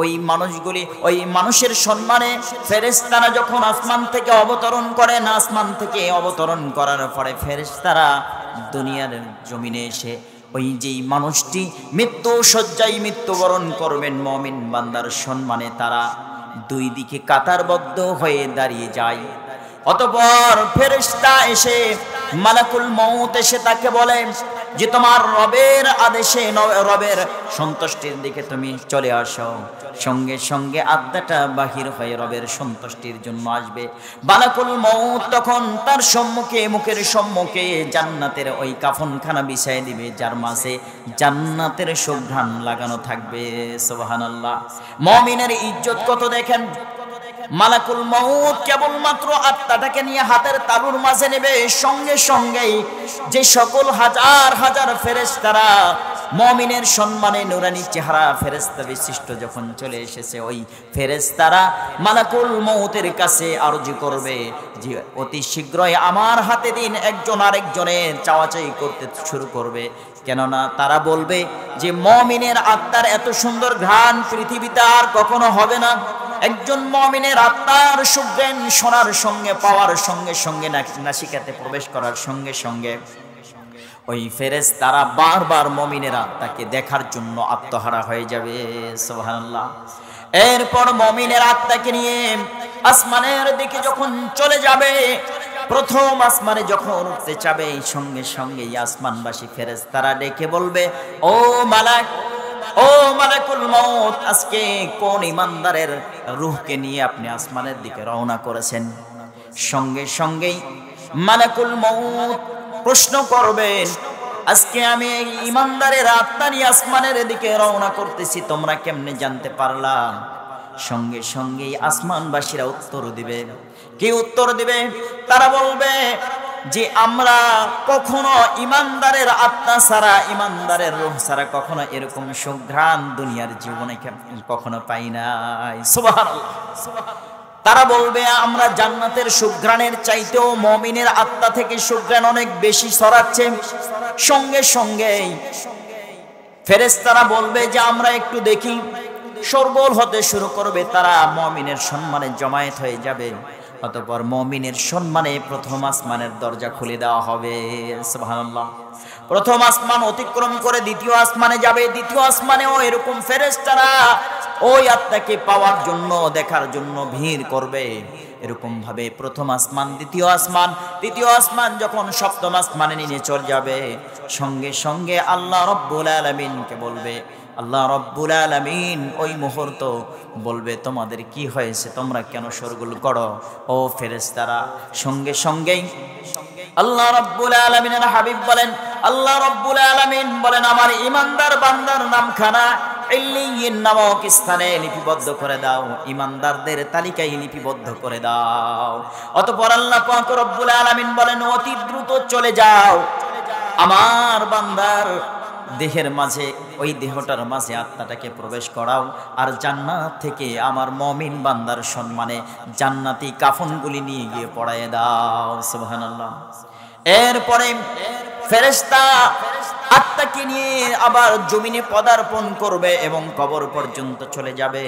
ওই মানুষগুলি, ওই মানুষের সম্মানে ফেরেশতারা যখন আসমান থেকে অবতরণ করেন, আসমান থেকে অবতরণ করার পরে ফেরেশতারা দুনিয়ার জমিনে এসে ওই যেই মানুষটি মৃত্যু শয্যায় মৃত্যুবরণ করবেন, মুমিন বান্দার সম্মানে তারা দুই দিকে কাতারবদ্ধ হয়ে দাঁড়িয়ে যায়। অতঃপর ফেরেশতা এসে, মালাকুল মউত এসে তাকে বলে যে তোমার রবের আদেশে, রবের সন্তুষ্টির দিকে তুমি চলে আসো। সঙ্গে সঙ্গে আত্মাটা বাহির হয়ে রবের সন্তুষ্টির জন্য আসবে। মালাকুল মউত তখন তার সম্মুখে, মুখের সম্মুখে জান্নাতের ওই কাফনখানা বিছায় দিবে, যার মাঝে জান্নাতের সুঘ্রাণ লাগানো থাকবে। সুবহানাল্লাহ। মুমিনের ইজ্জত কত দেখেন। মালাকুল মউত কেবলমাত্র আত্মাটাকে নিয়ে হাতের তালুর মাঝে নেবে, সঙ্গে সঙ্গেই যে সকল হাজার হাজার ফেরেশতারা মুমিনের সম্মানে নুরানি চেহারা ফেরেশতা বিশিষ্ট যখন চলে এসেছে, ওই ফেরেশতারা মালাকুল মউতের কাছে আরজি করবে যে অতি শীঘ্রই আমার হাতে দিন। একজন আরেকজনের চাওয়াচাই করতে শুরু করবে, কেননা তারা বলবে যে মুমিনের আত্মার এত সুন্দর ঘ্রাণ পৃথিবীতে আর কখনো হবে না। একজন মুমিনের আত্মার সুঘ্রাণ শোনার সঙ্গে, পাওয়ার সঙ্গে সঙ্গে, নাসিকাতে প্রবেশ করার সঙ্গে সঙ্গে ওই ফেরেশতারা বারবার মুমিনের আত্মাকে দেখার জন্য আত্মহারা হয়ে যাবে। সুবহানাল্লাহ। এরপর মুমিনের আত্মাকে নিয়ে আসমানের দিকে যখন চলে যাবে, প্রথম আসমানে যখন উঠতে যাবে, সঙ্গে সঙ্গে আসমানবাসী ফেরেশতারা ডেকে বলবে, ও মালাক, ও মালাকুল মউত, আজকে কোন ইমানদারের রূহকে নিয়ে আপনি আসমানের দিকে রওনা করেছেন? সঙ্গে সঙ্গেই মালাকুল মউত প্রশ্ন করবেন, আজকে আমি এই ইমানদারের আত্মা নিয়ে আসমানের দিকে রওনা করতেছি, তোমরা কেমনে জানতে পারলা? সঙ্গে সঙ্গেই আসমানবাসীরা উত্তর দিবে। কি উত্তর দিবে? তারা বলবে যে আমরা কখনো ইমানদারের আত্মা ছাড়া, ইমানদারের রূহ ছাড়া কখনো এরকম সুঘ্রাণ দুনিয়ার জীবনে কখনো পাই নাই। সুবহানাল্লাহ। তারা বলবে আমরা জান্নাতের সুঘ্রাণের চাইতেও মুমিনের আত্মা থেকে সুঘ্রাণ অনেক বেশি ছড়াচ্ছে। সঙ্গে সঙ্গেই ফেরেশতারা বলবে যে আমরা একটু দেখি, শোরগোল হতে শুরু করবে, তারা মুমিনের সম্মানে জমায়েত হয়ে যাবে। অতঃপর মুমিনের সম্মানে প্রথম আসমানের দরজা খুলে দেওয়া হবে। সুবহানাল্লাহ। প্রথম আসমান অতিক্রম করে দ্বিতীয় আসমানে যাবে। দ্বিতীয় আসমানেও এরকম ফেরেশতারা ওই আত্মাকে পাওয়ার জন্য, দেখার জন্য ভিড় করবে। এরকম ভাবে প্রথম আসমান, দ্বিতীয় আসমান, তৃতীয় আসমান যখন সপ্তম আসমানে নিয়ে চলে যাবে, সঙ্গে সঙ্গে আল্লাহ রব্বুল আলামিনকে বলবে, আল্লাহ রব্বুল আলামিন ওই মুহূর্ত বলবে তোমাদের কি হয়েছে, তোমরা কেন শোরগোল করো ও ফেরেশতারা? সঙ্গে সঙ্গেই আল্লাহ রব্বুল আলামিনের হাবিব বলেন, আল্লাহ রব্বুল আলামিন বলেন আমার ইমানদার বান্দার নামখানা ইল্লিয়িন নামক স্থানে লিপিবদ্ধ করে দাও, ঈমানদারদের তালিকায় লিপিবদ্ধ করে দাও। অতঃপর আল্লাহ পাক রব্বুল আলামিন বলেন, অতি দ্রুত চলে যাও, আমার বান্দার দেহের মাঝে, ওই দেহটার মাঝে আত্মাটাকে প্রবেশ করাও, আর জান্নাত থেকে আমার মুমিন বান্দার সম্মানে জান্নাতি কাফনগুলি নিয়ে গিয়ে পরায়ে দাও। সুবহানাল্লাহ। এরপরে ফেরেশতা আত্মাকে নিয়ে আবার জমিনে পদার্পণ করবে এবং কবর পর্যন্ত চলে যাবে।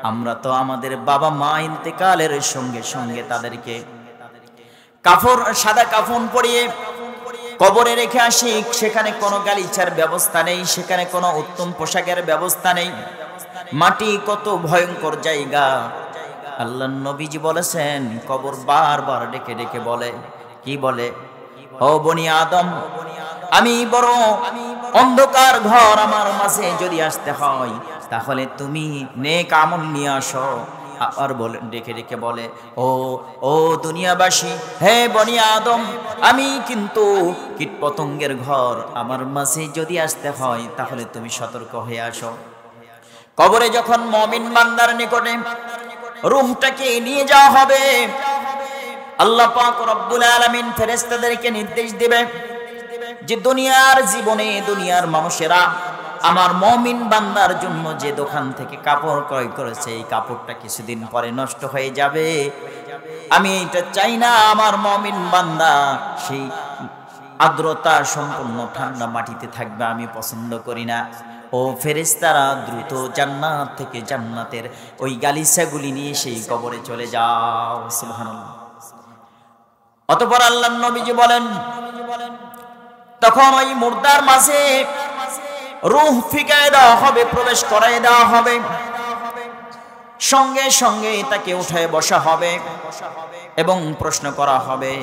আমরা তো আমাদের বাবা মা ইন্তেকালের সঙ্গে সঙ্গে তাদেরকে কাফন, সাদা কাফন পরিয়ে কবরে রেখে আসি। সেখানে কোনো গালিচার ব্যবস্থা নেই, সেখানে কোনো উত্তম পোশাকের ব্যবস্থা নেই। মাটি কত ভয়ঙ্কর জায়গা। আল্লাহর নবীজি বলেছেন, কবর বারবার ডেকে ডেকে বলে, কি বলে? ও বনি আদম, আমি বড় অন্ধকার ঘর, আমার মাঝে যদি আসতে হয় তাহলে তুমি নেক আমল নিয়ে আসো। আবার বলে, ডেকে ডেকে বলে, ও দুনিয়াবাসী, হে বনি আদম, আমি কিন্তু কীটপতঙ্গের ঘর, আমার মাঝে যদি আসতে হয় তাহলে তুমি সতর্ক হয়ে আসো। কবরে যখন মুমিন বান্দার নিকটে রূহটাকে নিয়ে যাওয়া হবে, আল্লাহ পাক রব্বুল আলামিন ফেরেশতাদেরকে নির্দেশ দিবে যে দুনিয়ার জীবনে দুনিয়ার মানুষেরা আমার মুমিন বান্দার জন্য যে দোকান থেকে কাপড় ক্রয় করেছে, এই কাপড়টা কিছুদিন পরে নষ্ট হয়ে যাবে। আমি এটা চাই না আমার মুমিন বান্দা সেই আর্দ্রতা সম্পন্ন ঠান্ডা মাটিতে থাকবে, আমি পছন্দ করি না। ও ফেরেশতারা দ্রুত জান্নাত থেকে জান্নাতের ওই গালিচাগুলি নিয়ে সেই কবরে চলে যাও। সুবহানাল্লাহ। অতঃপর আল্লাহর নবীজি বলেন, তখন ওই মুর্দার মাঝে রূহ ফিকায় দেওয়া হবে, প্রবেশ করায় দেওয়া হবে, সঙ্গে সঙ্গে তাকে উঠায় বসা হবে এবং প্রশ্ন করা হবে।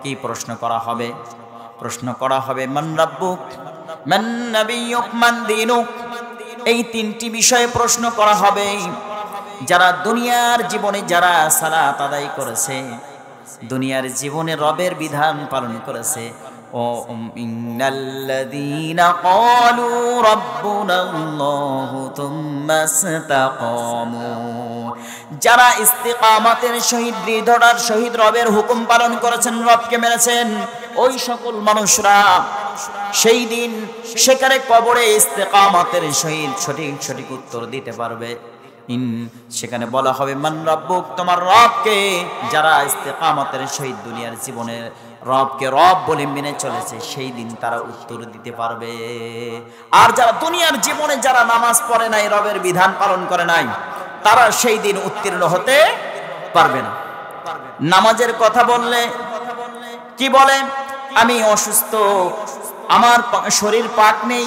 কি প্রশ্ন করা হবে? প্রশ্ন করা হবে, মান রাব্বুক, মান নাবিয়ুক, মান দীনুক। এই তিনটি বিষয়ে প্রশ্ন করা হবে। যারা দুনিয়ার জীবনে যারা সালাত আদায় করেছে, দুনিয়ার জীবনে রবের বিধান পালন করেছে, ও ইন্নাল্লাযীনা ক্বালু রাব্বুনাল্লাহু তুম্মা ইসতাকামু, যারা ইস্তিকামাতের সহিত দৃঢ়তার সহিত রবের হুকুম পালন করেছেন, রবকে মেনেছেন, ওই সকল মানুষরা সেই দিন সেখানে কবরে ইস্তিকামাতের সহিত সঠিক সঠিক উত্তর দিতে পারবে। সেখানে বলা হবে, মান রাব্বুক, তোমার রবকে। যারা ইস্তিকামাতের সহিত দুনিয়ার জীবনে রবকে রব বলে মেনে চলেছে, সেই দিন তারা উত্তর দিতে পারবে। আর যারা দুনিয়ার জীবনে যারা নামাজ পড়ে নাই, রবের বিধান পালন করে নাই, তারা সেই দিন উত্তীর্ণ হতে পারবে না। নামাজের কথা বললে কি বলে? আমি অসুস্থ, আমার শরীর পাক নেই,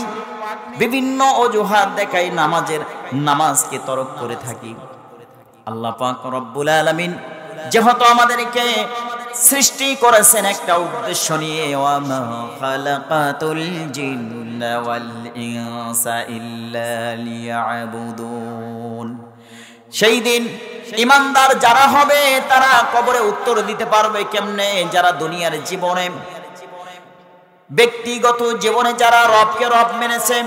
বিভিন্ন অজুহাত দেখাই নামাজকে তরক করে থাকি। আল্লাহ পাক রব্বুল আলামিন যেহেতু আমাদেরকে সৃষ্টি করেছেন একটা উদ্দেশ্য নিয়ে, ওয়া মা খালাকাতুল জিন্না ওয়াল ইনসা ইল্লা লিয়াবুদুন, সেই দিন ঈমানদার যারা হবে তারা কবরে উত্তর দিতে পারবে কেমনে? যারা দুনিয়ার জীবনে ব্যক্তিগত জীবনে যারা রবকে রব মেনেছে,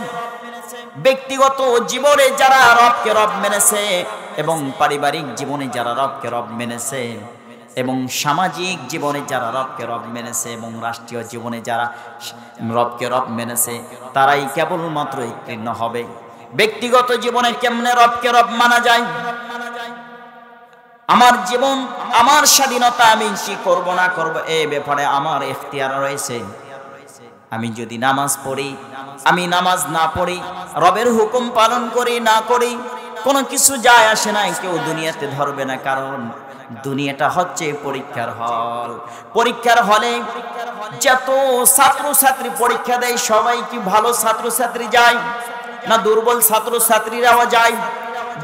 ব্যক্তিগত জীবনে যারা রবকে রব মেনেছে, এবং পারিবারিক জীবনে যারা রবকে রব মেনেছে, এবং সামাজিক জীবনে যারা রবকে রব মেনেছে, এবং রাষ্ট্রীয় জীবনে যারা রবকে রব মেনেছে, তারাই কেবলমাত্র উত্তীর্ণ হবে। ব্যক্তিগত জীবনে কেমনে রবকে রব মানা যায়? আমার জীবন, আমার স্বাধীনতা, আমি কি করব না করব এই ব্যাপারে আমার এখতিয়ার রয়েছে। আমি যদি নামাজ পড়ি, আমি নামাজ না পড়ি, রবের হুকুম পালন করি না করি, কোনো কিছু যায় আসে না, কেউ দুনিয়াতে ধরবে না। কারণ দুনিয়াটা হচ্ছে পরীক্ষার হল। পরীক্ষার হলে যত ছাত্রছাত্রী পরীক্ষা দেয়, সবাই কি ভালো ছাত্রছাত্রী যায় না দুর্বল ছাত্রছাত্রীরাও যায়?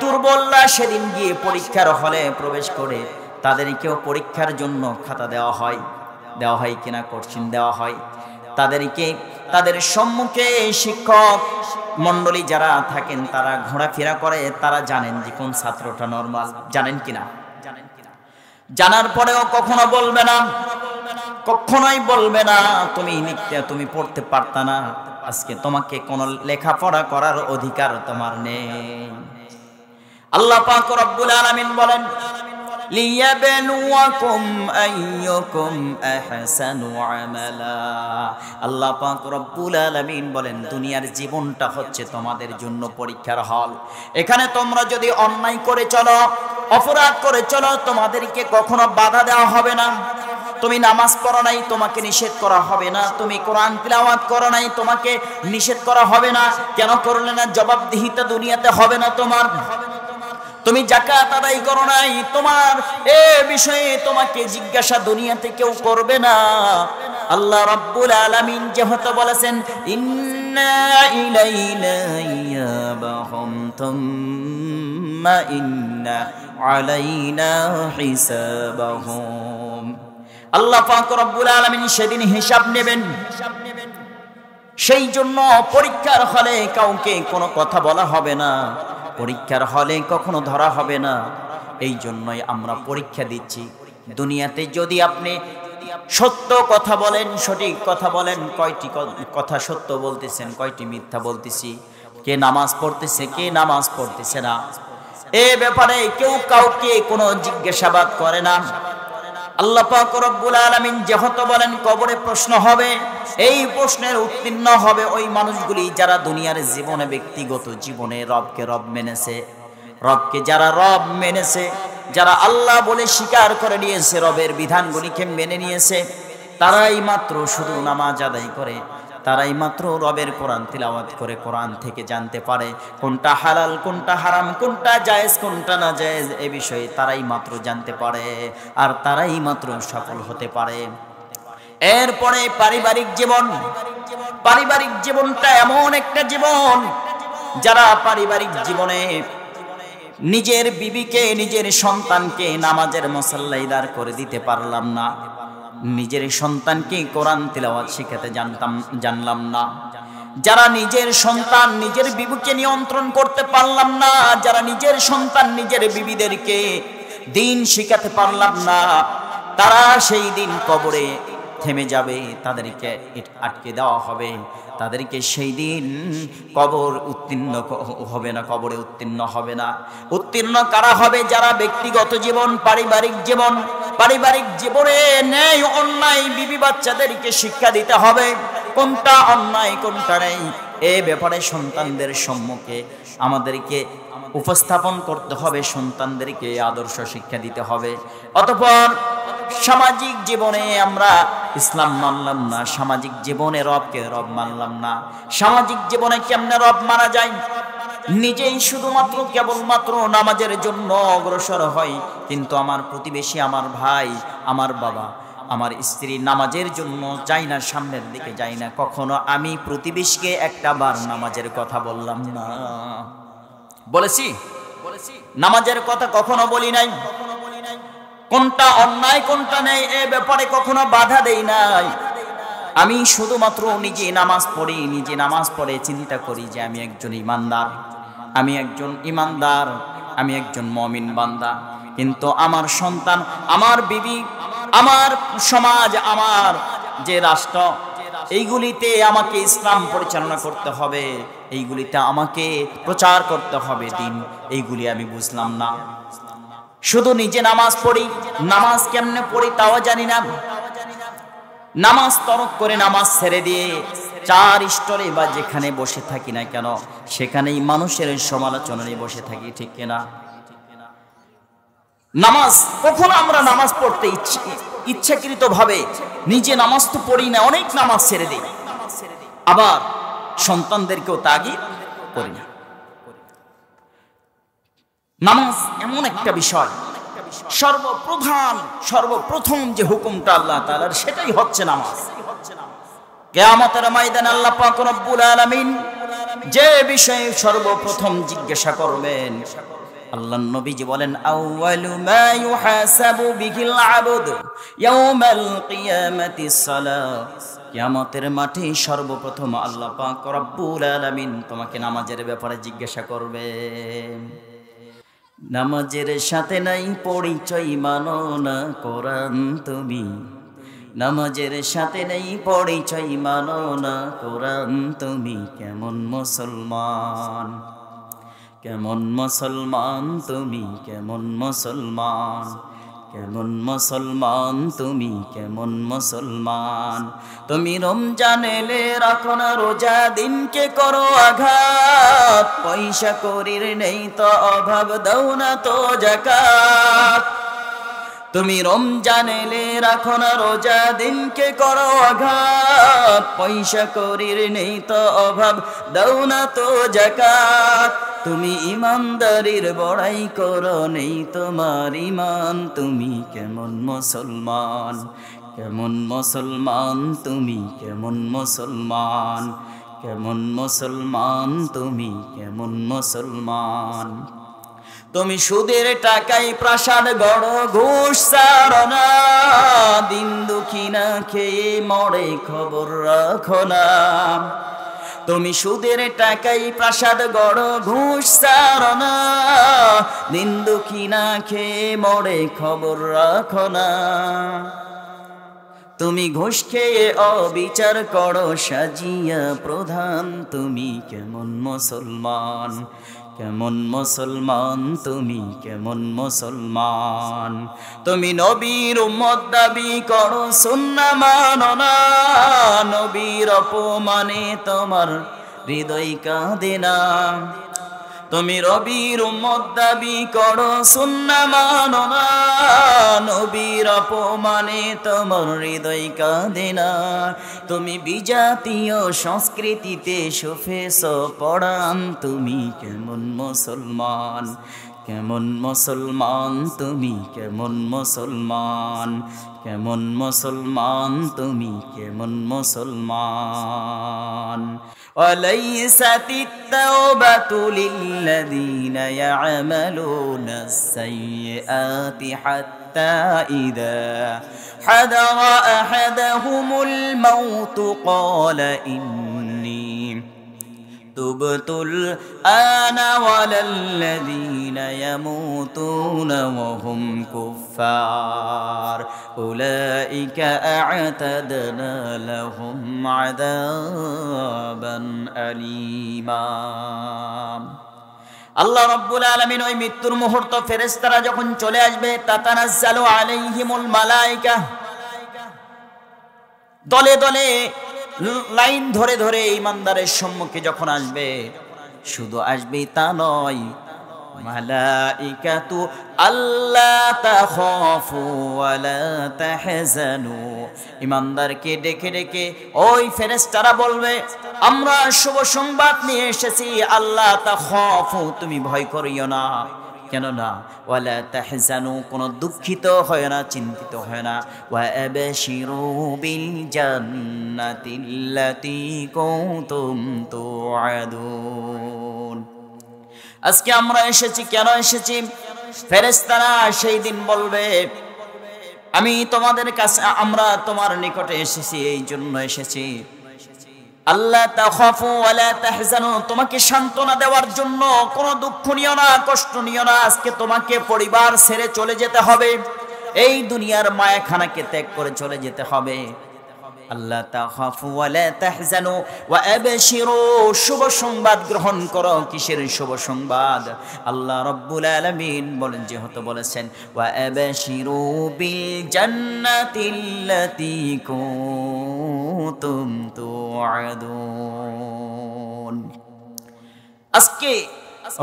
দুর্বলরা সেদিন গিয়ে পরীক্ষার হলে প্রবেশ করে তাদেরকেও পরীক্ষার জন্য খাতা দেওয়া হয় কিনা? কঠিন দেওয়া হয়। তাদেরকে তাদের সম্মুখে শিক্ষক মণ্ডলী যারা থাকেন তারা ঘোরাফেরা করে, তারা জানেন যে কোন ছাত্রটা নরমাল, জানেন কিনা? জানার পরেও কখনো বলবে না, কখনোই বলবে না তুমি পড়তে পারতা না, আজকে তোমাকে কোনো লেখাপড়া করার অধিকার তোমার নেই। আল্লাহ পাক রব্বুল আলামিন বলেন লিয়াবলুয়াকুম আইয়ুকুম আহসানু আমালা। আল্লাহ পাক রব্বুল আলামিন বলেন দুনিয়ার জীবনটা হচ্ছে তোমাদের জন্য পরীক্ষার হল। এখানে তোমরা যদি অন্যায় করে চলো, অপরাধ করে চলো, তোমাদেরকে কখনো বাধা দেওয়া হবে না। তুমি নামাজ পড়ো নাই, তোমাকে নিষেধ করা হবে না। তুমি কোরআন তিলাওয়াত করো নাই, তোমাকে নিষেধ করা হবে না। কেন করলে না? জবাবদিহিতা দুনিয়াতে হবে না তোমার। তুমি যাকাত আদায় করো নাই, তোমার এ বিষয়ে তোমাকে জিজ্ঞাসা দুনিয়াতে কেউ করবে না। আল্লাহ রাব্বুল আলামিন যেহেতু বলেছেন ইন্না ইলাইনা ইয়াবাহুম তুম্মা ইন্না আলাইনা হিসাবাহুম। আল্লাহ পাক রব্বুল আলামিন সেদিন হিসাব নেবেন। সেই জন্য পরীক্ষার হলে কাউকে কোনো কথা বলা হবে না, পরীক্ষার হলে কখনো ধরা হবে না। এই জন্যই আমরা পরীক্ষা দিচ্ছি। দুনিয়াতে যদি আপনি সত্য কথা বলেন, সঠিক কথা বলেন, কয়টি কথা সত্য বলতেছেন, কয়টি মিথ্যা বলতেছি, কে নামাজ পড়তেছে, কে নামাজ পড়তেছে না, এ ব্যাপারে কেউ কাউকে কোনো জিজ্ঞাসাবাদ করে না। আল্লাহ পাক রব্বুল আলামিন যেহেতু বলেন কবরে প্রশ্ন হবে, এই প্রশ্নের উত্তীর্ণ হবে ওই মানুষগুলি যারা দুনিয়ার জীবনে, ব্যক্তিগত জীবনে রবকে রব মেনেছে। রবকে যারা রব মেনেছে, যারা আল্লাহ বলে স্বীকার করে নিয়েছে, রবের বিধানগুলিকে মেনে নিয়েছে, তারাই মাত্র শুধু নামাজ আদায় করে, তারাই মাত্র রবের কোরআন তিলাওয়াত করে কোরআন থেকে জানতে পারে কোনটা হালাল, কোনটা হারাম, কোনটা জায়েজ, কোনটা না জায়েজ, এ বিষয়ে তারাই মাত্র জানতে পারে, আর তারাই মাত্র সফল হতে পারে। এরপরে পারিবারিক জীবন। পারিবারিক জীবনটা এমন একটা জীবন, যারা পারিবারিক জীবনে নিজের বিবিকে, নিজের সন্তানকে নামাজের মুসাল্লায় দাঁড় করে দিতে পারলাম না, নিজের সন্তানকে কোরআন তিলাওয়াত শিখাতে জানলাম না, যারা নিজের সন্তান, নিজের বিবিকে নিয়ন্ত্রণ করতে পারলাম না, যারা নিজের সন্তান, নিজের বিবিদেরকে দিন শিখাতে পারলাম না, তারা সেই দিন কবরে থেমে যাবে, তাদেরকে আটকে দেওয়া হবে, তাদেরকে সেই দিন কবর উত্তীর্ণ হবে না, কবরে উত্তীর্ণ হবে না। উত্তীর্ণ কারা হবে? যারা ব্যক্তিগত জীবন, পারিবারিক জীবন, পারিবারিক জীবনে ন্যায় অন্যায় বিবি বাচ্চাদেরকে শিক্ষা দিতে হবে, কোনটা অন্যায় কোনটা নেই, এ ব্যাপারে সন্তানদের সম্মুখে আমাদেরকে উপস্থাপন করতে হবে, সন্তানদেরকে আদর্শ শিক্ষা দিতে হবে। অতঃপর সামাজিক জীবনে আমরা ইসলাম মানলাম না, সামাজিক জীবনে রবকে রব মানলাম না। সামাজিক জীবনে কেমনে রব মানা যায়? নিজেই শুধুমাত্র কেবলমাত্র নামাজের জন্য অগ্রসর হয়, কিন্তু আমার প্রতিবেশী, আমার ভাই, আমার বাবা, আমার স্ত্রী নামাজের জন্য যায় না, সামনের দিকে যায় না। কখনো আমি প্রতিবেশীকে একটা বার নামাজের কথা বললাম না। বলেছি? নামাজের কথা কখনো বলি নাই। কোনটা অন্যায় কোনটা নেই এ ব্যাপারে কখনো বাধা দেই নাই। আমি শুধুমাত্র নিজে নামাজ পড়ি, নিজে নামাজ পড়ে চিন্তা করি যে আমি একজন ইমানদার, আমি একজন ইমানদার, আমি একজন মুমিন বান্দা। কিন্তু আমার সন্তান, আমার বিবি, আমার সমাজ, আমার যে রাষ্ট্র, এইগুলিতে আমাকে ইসলাম পরিচালনা করতে হবে, এইগুলিতে আমাকে প্রচার করতে হবে দিন, এইগুলি আমি বুঝলাম না। শুধু নিজে নামাজ পড়ি, নামাজ কেমনে পড়ি তাও জানি না। নামাজ তরক করে, নামাজ ছেড়ে দিয়ে চার স্টলে বা যেখানে বসে থাকি না কেন, সেখানেই মানুষের সমালোচনায় বসে থাকি, ঠিক কিনা? নামাজ কখনো আমরা নামাজ পড়তে ইচ্ছাকৃত ভাবে নিজে নামাজ তো পড়ি না, অনেক নামাজ ছেড়ে দিই, আবার সন্তানদেরকেও তাগিদ করি না। নামাজ এমন একটা বিষয়, সর্বপ্রথম যে হুকুমটা আল্লাহ তাআলার, সেটাই হচ্ছে নামাজ। কিয়ামতের ময়দানে আল্লাহ পাক রব্বুল আলামিন যে বিষয়ে সর্বপ্রথম জিজ্ঞাসা করবেন, আল্লাহর নবীজি বলেন আউয়ালু মা ইউহাসাবু বিহিল আবদ ইয়াউমাল কিয়ামাতিস সালাহ। কিয়ামতের মাঠে সর্বপ্রথম আল্লাহ পাক রব্বুল আলামিন তোমাকে নামাজের ব্যাপারে জিজ্ঞাসা করবেন। নামাজের সাথে নাই পরিচয়, মানো না কোরআন তুমি, নামাজের সাথে নেই পরিচয়, মানো না কোরআন, তুমি কেমন মুসলমান? কেমন মুসলমান তুমি, কেমন মুসলমান? কেমন মুসলমান তুমি, কেমন মুসলমান? তুমি রমজান এলে রাখো না রোজা, দিনকে করো আঘাত, পয়সা করির নেই তো অভাব, দাও না তো যাকাত। তুমি রমজান এলে রাখো না রোজা, দিনকে করো আঘাত, পয়সা করির নেই তো অভাব, দাও না তো যাকাত। তুমি ইমানদারির বড়াই করো, নেই তোমার ইমান, তুমি কেমন মুসলমান? কেমন মুসলমান তুমি, কেমন মুসলমান? কেমন মুসলমান তুমি, কেমন মুসলমান? তুমি সুদের টাকায় প্রাসাদ গড়, ঘুষ ছাড়ো না, দিন দুঃখী না খেয়ে মরে খবর রাখো না। তুমি সুদের টাকায় প্রাসাদ গড়, ঘুষ ছাড়ো না, দিন দুঃখী না খেয়ে মরে খবর রাখো না। তুমি ঘুষ খেয়ে অবিচার করো সাজিয়া প্রধান, তুমি কেমন মুসলমান? কেমন মুসলমান তুমি, কেমন মুসলমান? তুমি নবীর উম্মত দাবি করো, সুন্নাহ মানো না, নবীর অপমানে তোমার হৃদয় কাঁদে না। তুমি নবীর উম্মত দাবি করো, সুন্নাহ মানো না, নবীর অপমানে তোমার হৃদয় কাঁদে না। তুমি বিজাতীয় সংস্কৃতিতে শোফেছ পড়ান, তুমি কেমন মুসলমান? কেমন মুসলমান তুমি, কেমন মুসলমান? কেমন মুসলমান তুমি, কেমন মুসলমান? وليست التوبة للذين يعملون السيئات حتى إذا حضر أحدهم الموت قال إني تبت الآن ولا الذين يموتون وهم كفار أولئك أعتدنا لهم عذابا أليما। আল্লাহ রাব্বুল আলামিন ওই মৃত্যুর মুহূর্ত ফেরেশতারা যখন চলে আসবে, তাতানাজ্জালু আলাইহিমুল মালায়েকা, দলে দলে লাইন ধরে ধরে ইমানদারের সম্মুখে যখন আসবে, শুধু আসবেই তা নয়, মালাইকাতু আল্লা তাখাফু ওয়ালা তাহজানু, ইমানদারকে ডেকে ডেকে ওই ফেরেশতারা বলবে, আমরা শুভ সংবাদ নিয়ে এসেছি, আল্লাহ তাখাফু, তুমি ভয় করিও না। কেন না? ওয়ালা তাহজানু, কোনো দুঃখিত হয় না, চিন্তিত হয় না। ওয়া আবশিরু বিল জান্নাতিল্লাতী কুনতুম তুআদুন। আজকে আমরা এসেছি, কেন এসেছি? ফেরেশতারা সেই দিন বলবে, আমি তোমাদের কাছে, আমরা তোমার নিকটে এসেছি, এই জন্য এসেছি, আল্লাহ তাখাফু ওয়ালা তাহজানু, তোমাকে সান্ত্বনা দেওয়ার জন্য। কোনো দুঃখ নিও না, কষ্ট নিও না। আজকে তোমাকে পরিবার ছেড়ে চলে যেতে হবে, এই দুনিয়ার মায়াখানাকে ত্যাগ করে চলে যেতে হবে। আল্লাহ তাখাফু ওয়ালা তাহজানু ওয়া আবশিরু, শুভ সংবাদ গ্রহণ করো। কিসের শুভ সংবাদ? আল্লাহ রাব্বুল আলামিন বলেন, যেহেতু বলেছেন ওয়া আবশিরু বিল জান্নাতিল্লাতী কুনতুম তুআদুন। আজকে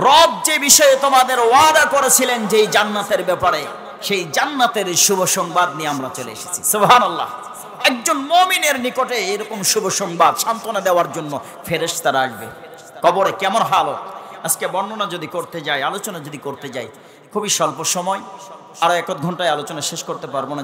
রব যে বিষয়ে তোমাদের ওয়াদা করেছিলেন, যেই জান্নাতের ব্যাপারে, সেই জান্নাতের শুভ সংবাদ নিয়ে আমরা চলে এসেছি। সুবহানাল্লাহ। একজন মুমিনের নিকটে এরকম শুভ সংবাদ সান্ত্বনা দেওয়ার জন্য ফেরেশতারা আসবে। কবরে কেমন হালত, আজকে বর্ণনা যদি করতে যাই, আলোচনা যদি করতে যাই, খুবই স্বল্প সময়, আর 1 ঘন্টায় আলোচনা শেষ করতে পারবো না।